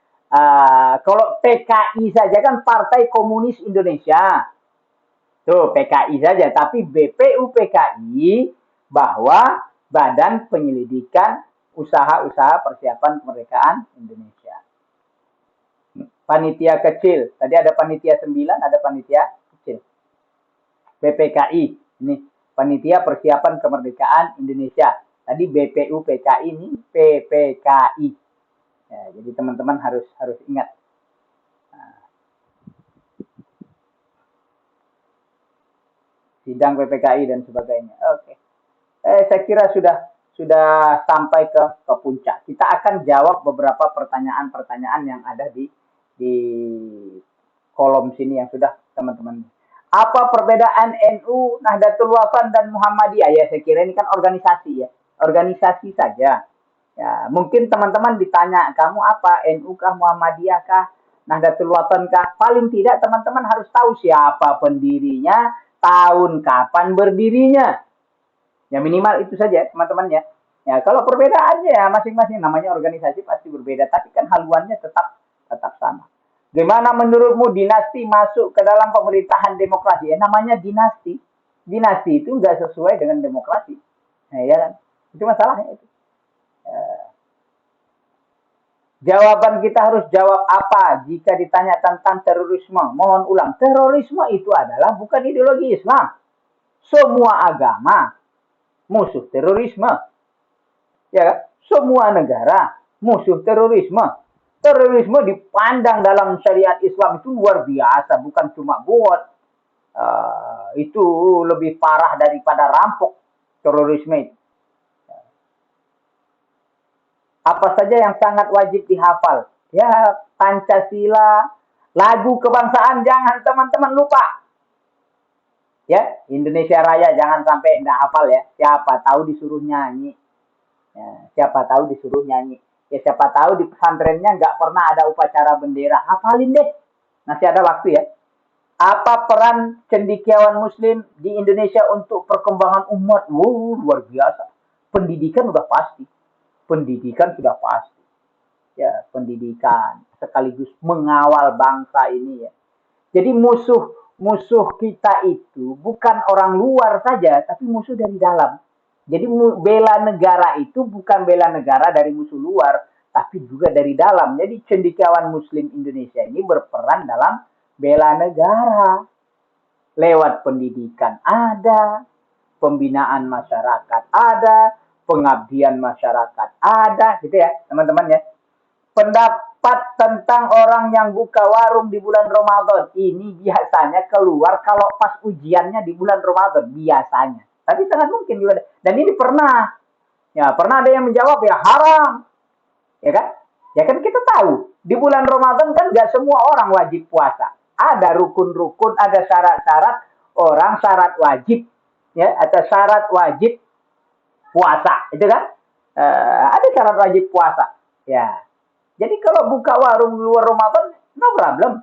kalau PKI saja kan Partai Komunis Indonesia. Tuh PKI saja, tapi BPU PKI bahwa Badan Penyelidikan Usaha-Usaha Persiapan Kemerdekaan Indonesia. Panitia kecil, tadi ada panitia 9, ada panitia kecil. BPKI ini Panitia Persiapan Kemerdekaan Indonesia. Tadi BPUPKI ini PPKI. Ya, jadi teman-teman harus ingat. Sidang PPKI dan sebagainya. Oke. Saya kira sudah sampai ke puncak. Kita akan jawab beberapa pertanyaan-pertanyaan yang ada di kolom sini yang sudah teman-teman. Apa perbedaan NU, Nahdlatul Wathon dan Muhammadiyah? Ya, saya kira ini kan organisasi ya. Organisasi saja. Ya, mungkin teman-teman ditanya, kamu apa? NU kah, Muhammadiyah kah, Nahdlatul Wathon kah? Paling tidak teman-teman harus tahu siapa pendirinya, tahun kapan berdirinya. Ya minimal itu saja teman-teman ya. Ya kalau perbedaannya ya masing-masing, namanya organisasi pasti berbeda, tapi kan haluannya tetap sama. Gimana menurutmu dinasti masuk ke dalam pemerintahan demokrasi? Ya namanya dinasti. Dinasti itu nggak sesuai dengan demokrasi. Nah, ya kan? Itu masalahnya itu. Jawaban kita harus jawab apa jika ditanya tentang terorisme? Mohon ulang. Terorisme itu adalah bukan ideologi Islam. Semua agama musuh terorisme. Ya kan? Semua negara musuh terorisme. Terorisme dipandang dalam syariat Islam itu luar biasa, bukan cuma buat itu lebih parah daripada rampok terorisme itu. Apa saja yang sangat wajib dihafal? Ya, Pancasila, lagu kebangsaan jangan teman-teman lupa. Ya, Indonesia Raya jangan sampai enggak hafal ya. Siapa tahu disuruh nyanyi. Ya, siapa tahu disuruh nyanyi. Ya siapa tahu di pesantrennya nggak pernah ada upacara bendera. Hafalin deh. Masih ada waktu ya. Apa peran cendekiawan muslim di Indonesia untuk perkembangan umat? Wow, luar biasa. Pendidikan udah pasti. Pendidikan sudah pasti. Ya, pendidikan sekaligus mengawal bangsa ini ya. Jadi musuh kita itu bukan orang luar saja, tapi musuh dari dalam. Jadi bela negara itu bukan bela negara dari musuh luar, tapi juga dari dalam. Jadi cendekiawan muslim Indonesia ini berperan dalam bela negara. Lewat pendidikan ada, pembinaan masyarakat ada, pengabdian masyarakat ada, gitu ya teman-teman ya. Pendapat tentang orang yang buka warung di bulan Ramadan ini biasanya keluar kalau pas ujiannya di bulan Ramadan, biasanya. Tapi sangat mungkin juga. Dan ini pernah ada yang menjawab ya haram. Ya kan? Ya kan kita tahu, di bulan Ramadan kan gak semua orang wajib puasa. Ada rukun-rukun, ada syarat-syarat orang, syarat wajib ya, atau syarat wajib puasa, itu kan? Ada syarat wajib puasa. Ya. Jadi kalau buka warung luar Ramadan, no problem.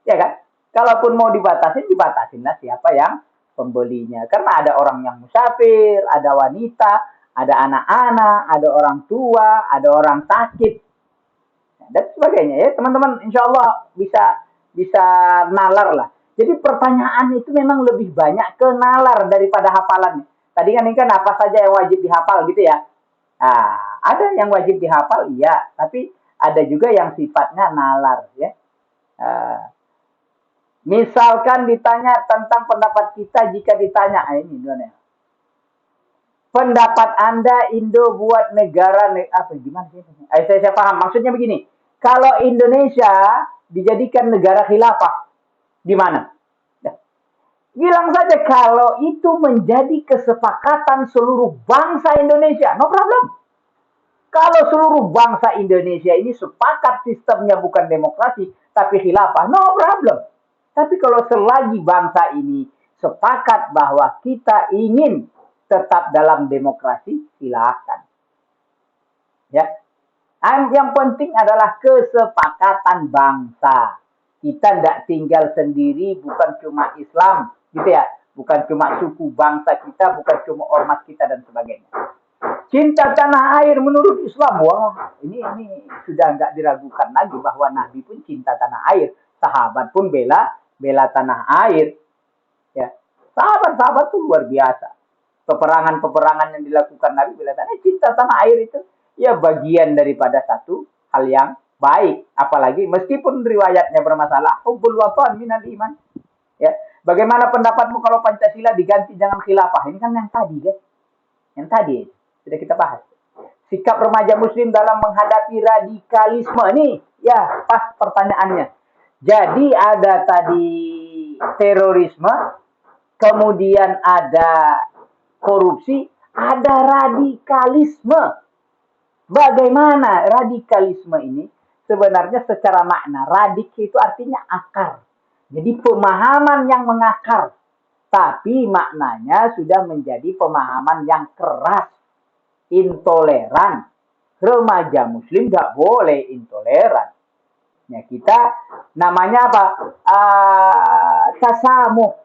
Ya kan? Kalaupun mau dibatasinlah siapa yang pembelinya. Karena ada orang yang musafir, ada wanita, ada anak-anak, ada orang tua, ada orang sakit, dan sebagainya ya teman-teman. Insya Allah bisa nalar lah. Jadi pertanyaan itu memang lebih banyak ke nalar daripada hafalannya. Tadi kan ini kan apa saja yang wajib dihafal gitu ya. Nah, ada yang wajib dihafal iya, tapi ada juga yang sifatnya nalar ya. Misalkan ditanya tentang pendapat kita, jika ditanya ini gimana? Pendapat Anda Indo buat negara apa gimana sih? Saya paham. Maksudnya begini, kalau Indonesia dijadikan negara khilafah, di mana? Bilang saja kalau itu menjadi kesepakatan seluruh bangsa Indonesia, no problem. Kalau seluruh bangsa Indonesia ini sepakat sistemnya bukan demokrasi, tapi khilafah, no problem. Tapi kalau selagi bangsa ini sepakat bahwa kita ingin tetap dalam demokrasi, silakan. Ya. Yang penting adalah kesepakatan bangsa. Kita tidak tinggal sendiri, bukan cuma Islam, gitu ya. Bukan cuma suku bangsa kita, bukan cuma ormas kita dan sebagainya. Cinta tanah air menurut Islam, wah ini sudah nggak diragukan lagi bahwa Nabi pun cinta tanah air, sahabat pun bela tanah air, ya sahabat tuh luar biasa. Peperangan yang dilakukan Nabi bela tanah air, cinta tanah air itu ya bagian daripada satu hal yang baik, apalagi meskipun riwayatnya bermasalah, hubbul waton minal iman, ya Bagaimana pendapatmu kalau Pancasila diganti dengan khilafah? Ini kan yang tadi kan. Yang tadi sudah kita bahas. Sikap remaja muslim dalam menghadapi radikalisme. Nih, ya pas pertanyaannya. Jadi ada tadi terorisme, kemudian ada korupsi, ada radikalisme. Bagaimana radikalisme ini? Sebenarnya secara makna, radik itu artinya akar. Jadi pemahaman yang mengakar. Tapi maknanya sudah menjadi pemahaman yang keras. Intoleran. Remaja muslim nggak boleh intoleran. Ya, kita namanya apa? Tasamuh.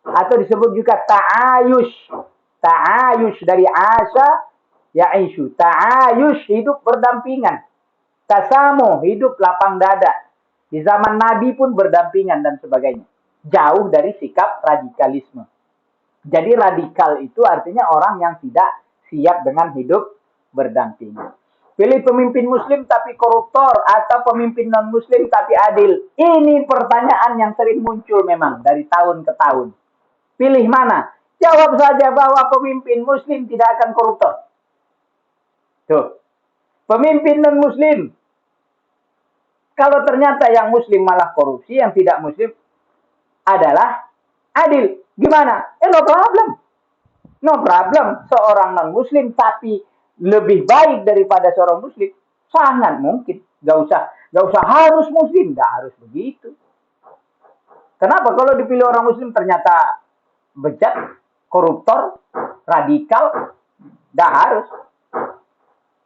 Atau disebut juga ta'ayush. Ta'ayush dari asa, ya'ishu. Ta'ayush, hidup berdampingan. Tasamuh, hidup lapang dada. Di zaman Nabi pun berdampingan dan sebagainya. Jauh dari sikap radikalisme. Jadi radikal itu artinya orang yang tidak siap dengan hidup berdampingan. Pilih pemimpin muslim tapi koruptor atau pemimpin non-muslim tapi adil. Ini pertanyaan yang sering muncul memang dari tahun ke tahun. Pilih mana? Jawab saja bahwa pemimpin muslim tidak akan koruptor. Tuh. Pemimpin non-muslim. Kalau ternyata yang muslim malah korupsi, yang tidak muslim adalah adil. Gimana? No problem. No problem. Seorang non-muslim tapi lebih baik daripada seorang muslim, sangat mungkin. Gak usah harus muslim, gak harus begitu. Kenapa? Kalau dipilih orang muslim ternyata bejat, koruptor, radikal, gak harus.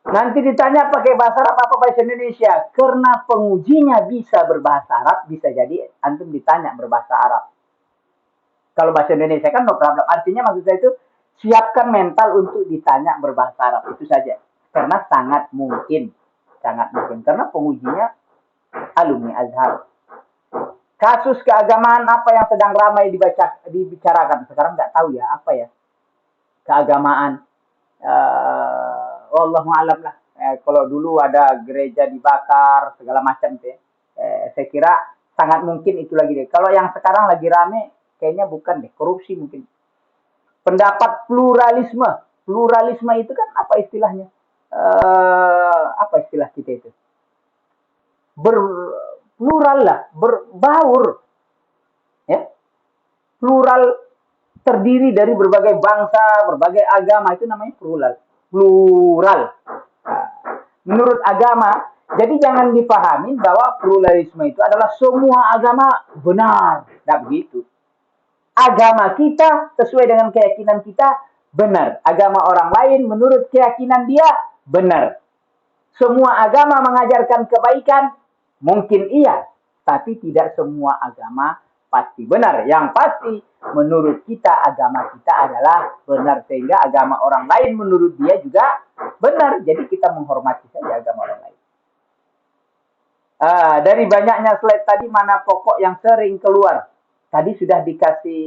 Nanti ditanya pakai bahasa Arab apa bahasa Indonesia. Karena pengujinya bisa berbahasa Arab, bisa jadi antum ditanya berbahasa Arab. Kalau bahasa Indonesia kan no problem. Artinya maksud saya itu siapkan mental untuk ditanya berbahasa Arab. Itu saja. Karena sangat mungkin. Sangat mungkin. Karena pengujinya alumni Azhar. Kasus keagamaan apa yang sedang ramai dibicarakan. Sekarang nggak tahu ya. Apa ya. Keagamaan. Wallahu a'lam lah. Kalau dulu ada gereja dibakar. Segala macam. Saya kira sangat mungkin itu lagi deh. Kalau yang sekarang lagi rame. Kayaknya bukan deh. Korupsi mungkin. Pendapat pluralisme. Pluralisme itu kan apa istilahnya? Apa istilah kita itu? Plural lah, berbaur. Ya. Plural terdiri dari berbagai bangsa, berbagai agama, itu namanya plural. Plural. Menurut agama, jadi jangan dipahami bahwa pluralisme itu adalah semua agama benar. Tidak begitu. Agama kita sesuai dengan keyakinan kita benar. Agama orang lain menurut keyakinan dia benar. Semua agama mengajarkan kebaikan, mungkin iya. Tapi tidak semua agama pasti benar. Yang pasti menurut kita agama kita adalah benar. Sehingga agama orang lain menurut dia juga benar. Jadi kita menghormati saja agama orang lain. Dari banyaknya slide tadi mana pokok yang sering keluar? Tadi sudah dikasih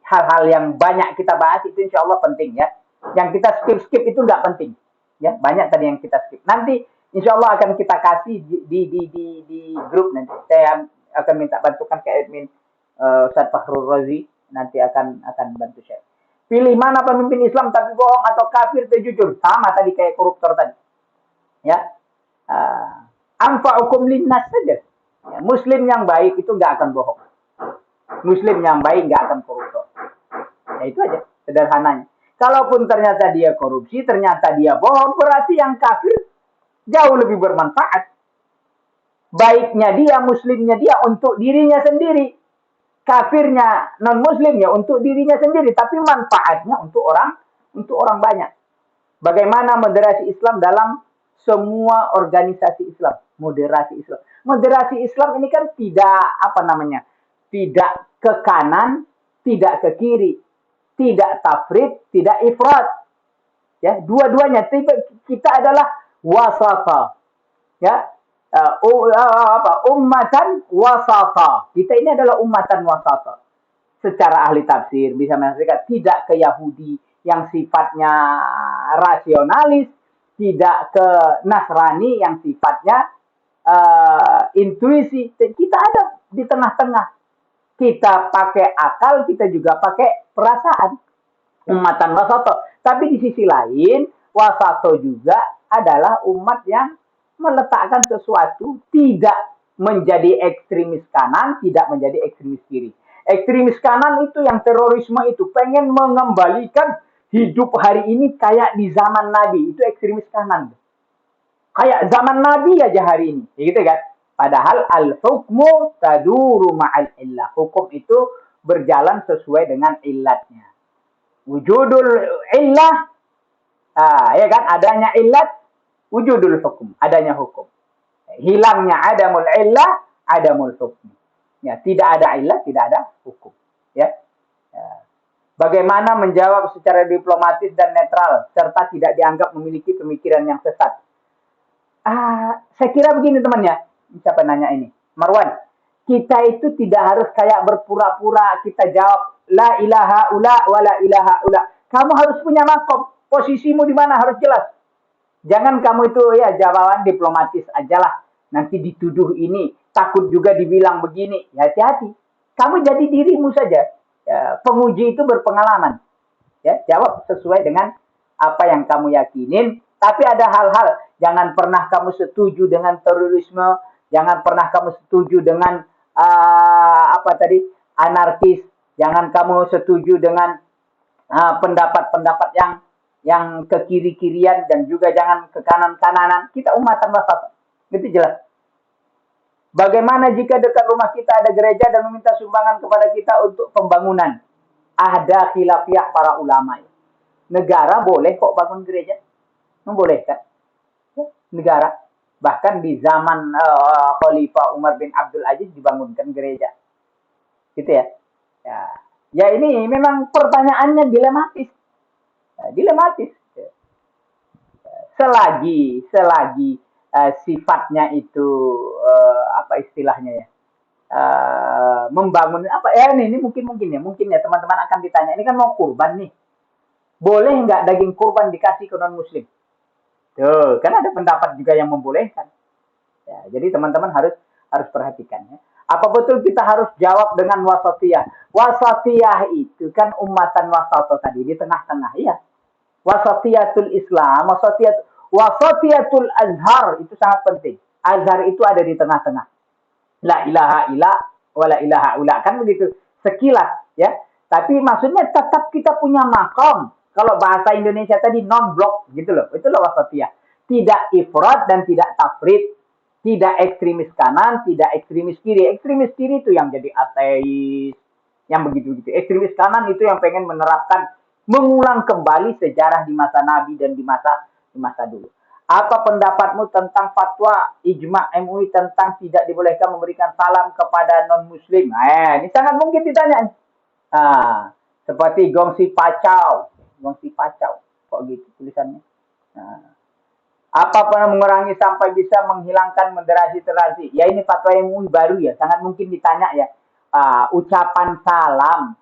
hal-hal yang banyak kita bahas, itu insya Allah penting ya. Yang kita skip itu nggak penting. Ya, banyak tadi yang kita skip. Nanti insya Allah akan kita kasih di grup nanti. Saya akan minta bantukan ke admin Ustaz Fakhrul Razi, nanti akan bantu share. Pilih mana pemimpin Islam tapi bohong atau kafir atau jujur. Sama tadi kayak koruptor tadi. Ya. Anfa'ukum linnas saja. Ya, Muslim yang baik itu nggak akan bohong. Muslim yang baik nggak akan koruptor. Ya itu aja sederhananya. Kalaupun ternyata dia korupsi, ternyata dia bohong, berarti yang kafir jauh lebih bermanfaat. Baiknya dia, muslimnya dia untuk dirinya sendiri. Kafirnya non-muslimnya untuk dirinya sendiri. Tapi manfaatnya untuk orang banyak. Bagaimana moderasi Islam dalam semua organisasi Islam. Moderasi Islam. Moderasi Islam ini kan tidak ke kanan, tidak ke kiri, tidak tafrid, tidak ifrat. Ya, dua-duanya kita adalah wasata. Ya. Ummatan wasata. Kita ini adalah ummatan wasata. Secara ahli tafsir bisa mengatakan tidak ke Yahudi yang sifatnya rasionalis, tidak ke Nasrani yang sifatnya intuisi. Kita ada di tengah-tengah. Kita pakai akal, kita juga pakai perasaan. Umatan wasato. Tapi di sisi lain, wasato juga adalah umat yang meletakkan sesuatu tidak menjadi ekstremis kanan, tidak menjadi ekstremis kiri. Ekstremis kanan itu yang terorisme itu pengen mengembalikan hidup hari ini kayak di zaman Nabi, itu ekstremis kanan. Kayak zaman Nabi aja hari ini, gitu kan? Padahal al-hukmu taduru ma'al illah. Hukum itu berjalan sesuai dengan illatnya. Wujudul illah, ya kan? Adanya illat, wujudul hukum, adanya hukum. Hilangnya adamul illah, adamul hukum. Ya, tidak ada illah, tidak ada hukum. Ya. Bagaimana menjawab secara diplomatis dan netral serta tidak dianggap memiliki pemikiran yang sesat? Saya kira begini temannya. Siapa nanya ini? Marwan. Kita itu tidak harus kayak berpura-pura kita jawab la ilaha ula wa la ilaha ula. Kamu harus punya makom. Posisimu di mana harus jelas. Jangan kamu itu ya jawaban diplomatis ajalah. Nanti dituduh ini, takut juga dibilang begini. Ya, hati-hati. Kamu jadi dirimu saja. Ya, penguji itu berpengalaman. Ya, jawab sesuai dengan apa yang kamu yakinin. Tapi ada hal-hal, jangan pernah kamu setuju dengan terorisme, jangan pernah kamu setuju dengan anarkis, jangan kamu setuju dengan pendapat-pendapat yang ke kiri-kirian dan juga jangan ke kanan-kananan. Kita umatan wasat. Itu jelas. Bagaimana jika dekat rumah kita ada gereja dan meminta sumbangan kepada kita untuk pembangunan? Ada khilafiyah para ulama. Negara boleh kok bangun gereja. Membolehkan. Negara. Bahkan di zaman Khalifah Umar bin Abdul Aziz dibangunkan gereja. Gitu ya. Ya ini memang pertanyaannya dilematis. Dilematis. Selagi sifatnya itu apa istilahnya ya? Membangun apa ya ini mungkin ya teman-teman akan ditanya, ini kan mau kurban nih. Boleh nggak daging kurban dikasih ke non muslim? Tuh, kan ada pendapat juga yang membolehkan. Ya, jadi teman-teman harus perhatikan ya. Apa betul kita harus jawab dengan wasatiyah? Wasatiyah itu kan umatan wasato tadi di tengah-tengah ya. Wasatiyatul Islam, wasatiyatul Azhar itu sangat penting. Azhar itu ada di tengah-tengah. La ilaha illa wa la ilaha ula, kan begitu. Sekilas ya. Tapi maksudnya tetap kita punya makom. Kalau bahasa Indonesia tadi non-blok gitu loh. Itulah wasatiyah. Tidak ifrat dan tidak tafrid. Tidak ekstremis kanan, tidak ekstremis kiri. Ekstremis kiri itu yang jadi ateis. Yang begitu-begitu. Ekstremis kanan itu yang pengen menerapkan, mengulang kembali sejarah di masa Nabi dan di masa dulu. Apa pendapatmu tentang fatwa ijma MUI tentang tidak dibolehkan memberikan salam kepada non-muslim? Ini sangat mungkin ditanya. Seperti Gongsi Pacau. Kok gitu tulisannya? Apa pernah mengurangi sampai bisa menghilangkan moderasi toleransi? Ya ini fatwa MUI baru ya. Sangat mungkin ditanya ya. Ucapan salam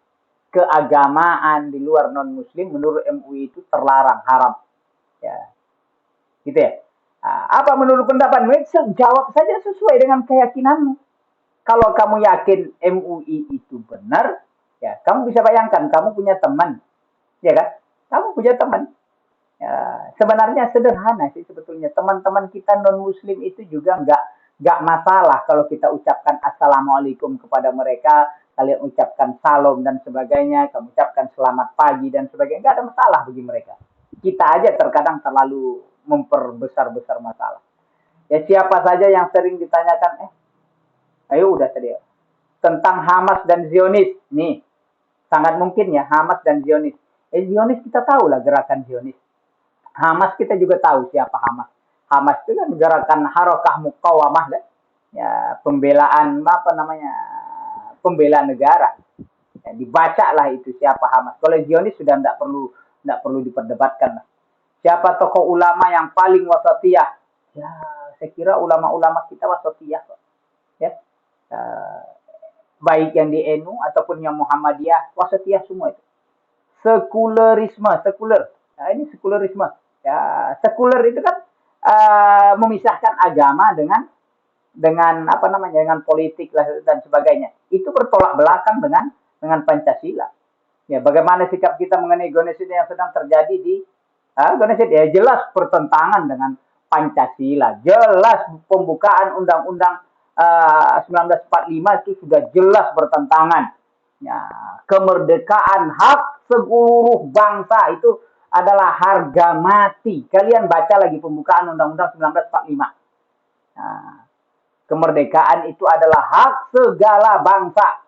keagamaan di luar non-muslim menurut MUI itu terlarang, haram. Ya. Gitu ya. Apa menurut pendapatmu? Jawab saja sesuai dengan keyakinanmu. Kalau kamu yakin MUI itu benar, ya kamu bisa bayangkan kamu punya teman. Ya kan? Kamu punya teman. Ya, sebenarnya sederhana sih sebetulnya. Teman-teman kita non-muslim itu juga nggak masalah kalau kita ucapkan assalamualaikum kepada mereka, kalian ucapkan salam dan sebagainya, kamu ucapkan selamat pagi dan sebagainya, nggak ada masalah bagi mereka. Kita aja terkadang terlalu memperbesar-besar masalah. Ya siapa saja yang sering ditanyakan, ayo udah tadi tentang Hamas dan Zionis, nih sangat mungkin ya Hamas dan Zionis. Zionis kita tahu lah gerakan Zionis. Hamas kita juga tahu siapa Hamas. Hamas itu kan gerakan Harakah Muqawamah kan? Ya pembelaan pembela negara. Ya, dibaca lah itu siapa Hamas. Kalau Zionis sudah tidak perlu diperdebatkan lah. Siapa tokoh ulama yang paling wasatiyah? Ya, saya kira ulama-ulama kita wasatiyah kok. Ya. Baik yang di NU ataupun yang Muhammadiyah, wasatiyah semua itu. Sekuler. Nah, ini sekulerisme. Ya, sekuler itu kan memisahkan agama dengan dengan apa namanya, dengan politik lah dan sebagainya. Itu bertolak belakang dengan Pancasila. Ya, bagaimana sikap kita mengenai genosida yang sedang terjadi di genosida? Ya jelas pertentangan dengan Pancasila. Jelas pembukaan Undang-Undang 1945 itu sudah jelas bertentangan. Ya, kemerdekaan hak seluruh bangsa itu adalah harga mati. Kalian baca lagi pembukaan Undang-Undang 1945. Nah, kemerdekaan itu adalah hak segala bangsa.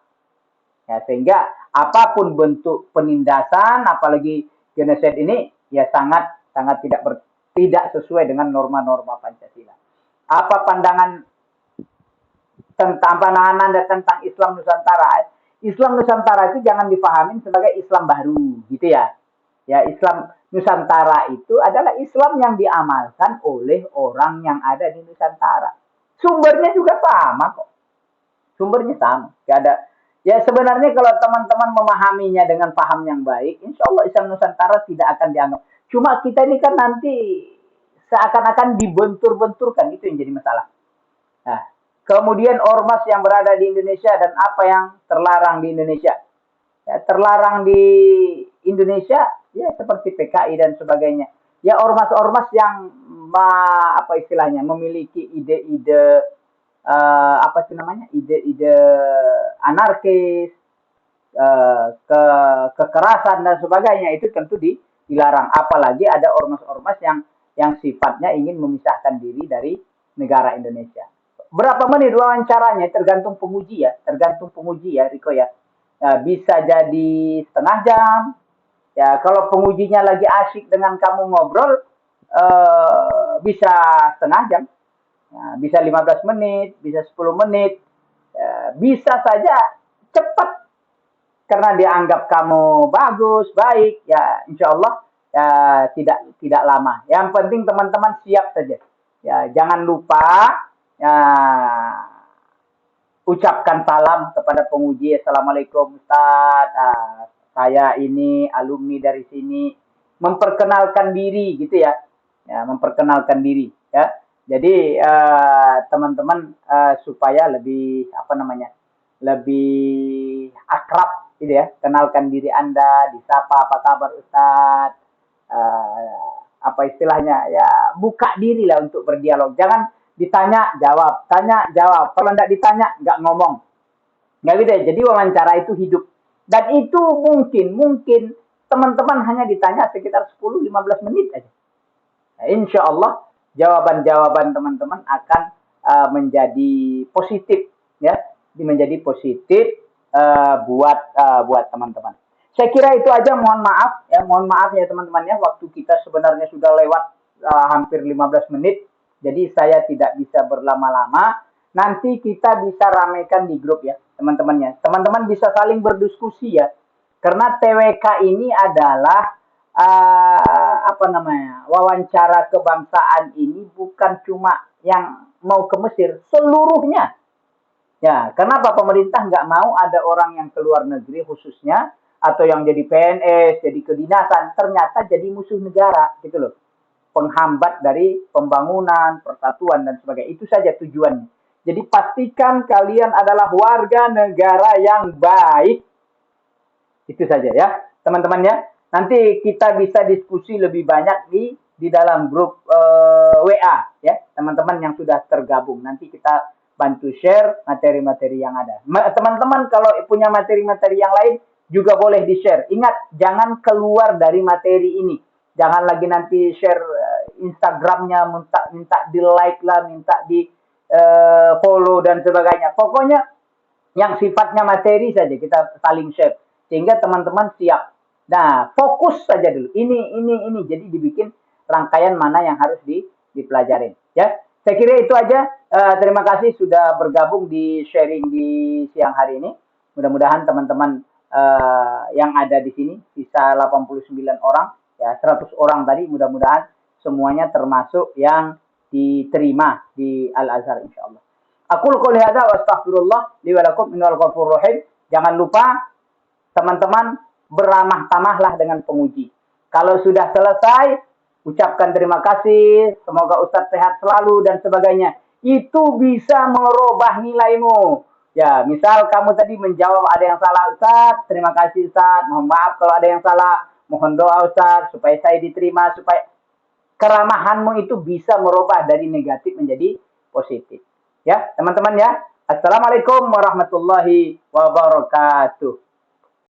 Ya, sehingga apapun bentuk penindasan, apalagi genosida ini, ya sangat tidak sesuai dengan norma-norma Pancasila. Apa pandangan Anda tentang Islam Nusantara? Islam Nusantara itu jangan dipahami sebagai Islam baru, gitu ya. Ya, Islam Nusantara itu adalah Islam yang diamalkan oleh orang yang ada di Nusantara. Sumbernya juga sama kok. Sumbernya sama. Gak ada. Ya sebenarnya kalau teman-teman memahaminya dengan paham yang baik, insya Allah Islam Nusantara tidak akan dianggap. Cuma kita ini kan nanti seakan-akan dibentur-benturkan, itu yang jadi masalah. Nah, kemudian ormas yang berada di Indonesia dan apa yang terlarang di Indonesia. Ya, terlarang di Indonesia ya seperti PKI dan sebagainya. Ya ormas-ormas yang apa istilahnya memiliki ide-ide apa sih namanya, ide-ide anarkis, kekerasan dan sebagainya, itu tentu dilarang. Apalagi ada ormas-ormas yang sifatnya ingin memisahkan diri dari negara Indonesia. Berapa menit wawancaranya tergantung penguji ya Riko ya. Bisa jadi setengah jam. Ya kalau pengujinya lagi asyik dengan kamu ngobrol, bisa setengah jam. Nah, bisa 15 menit, bisa 10 menit, bisa saja cepat karena dianggap kamu bagus, baik, ya insya Allah ya, tidak lama. Yang penting teman-teman siap saja. Ya, jangan lupa ya, ucapkan salam kepada penguji. Assalamualaikum Ustaz, saya ini alumni dari sini. Memperkenalkan diri gitu ya, memperkenalkan diri ya. Jadi teman-teman supaya lebih apa namanya, lebih akrab gitu ya, kenalkan diri Anda, disapa apa kabar Ustadz, apa istilahnya ya, buka diri lah untuk berdialog. Jangan ditanya jawab, tanya jawab. Kalau tidak ditanya nggak ngomong, nggak gitu ya. Jadi wawancara itu hidup, dan itu mungkin teman-teman hanya ditanya sekitar 10-15 menit aja. Nah, insya Allah jawaban-jawaban teman-teman akan menjadi positif ya, menjadi positif buat teman-teman. Saya kira itu aja, mohon maaf ya teman-teman ya, waktu kita sebenarnya sudah lewat hampir 15 menit. Jadi saya tidak bisa berlama-lama. Nanti kita bisa ramaikan di grup ya teman-temannya. Teman-teman bisa saling berdiskusi ya. Karena TWK ini adalah apa namanya, wawancara kebangsaan ini bukan cuma yang mau ke Mesir, seluruhnya. Ya, kenapa pemerintah nggak mau ada orang yang keluar negeri khususnya, atau yang jadi PNS, jadi kedinasan, ternyata jadi musuh negara gitu loh. Penghambat dari pembangunan, persatuan dan sebagainya. Itu saja tujuannya. Jadi pastikan kalian adalah warga negara yang baik. Itu saja ya, teman-teman ya. Nanti kita bisa diskusi lebih banyak di dalam grup WA ya, teman-teman yang sudah tergabung. Nanti kita bantu share materi-materi yang ada. Teman-teman kalau punya materi-materi yang lain juga boleh di-share. Ingat, jangan keluar dari materi ini. Jangan lagi nanti share Instagramnya, minta di like lah, minta di follow dan sebagainya. Pokoknya yang sifatnya materi saja kita saling share, sehingga teman-teman siap. Nah, fokus saja dulu. Ini. Jadi dibikin rangkaian mana yang harus dipelajarin. Ya, saya kira itu aja. Terima kasih sudah bergabung di sharing di siang hari ini. Mudah-mudahan teman-teman yang ada di sini bisa 89 orang, ya 100 orang tadi. Mudah-mudahan semuanya termasuk yang diterima di Al-Azhar insyaallah. Aqul qouli hadza wa astaghfirullah li wa lakum innal ghafurur rahim. Jangan lupa teman-teman beramah tamahlah dengan penguji. Kalau sudah selesai, ucapkan terima kasih, semoga Ustadz sehat selalu dan sebagainya. itu bisa merubah nilaimu. Ya, misal kamu tadi menjawab ada yang salah Ustaz, terima kasih Ustaz, mohon maaf kalau ada yang salah, mohon doa Ustaz supaya saya diterima, supaya keramahanmu itu bisa merubah dari negatif menjadi positif. Ya, teman-teman ya. Assalamualaikum warahmatullahi wabarakatuh.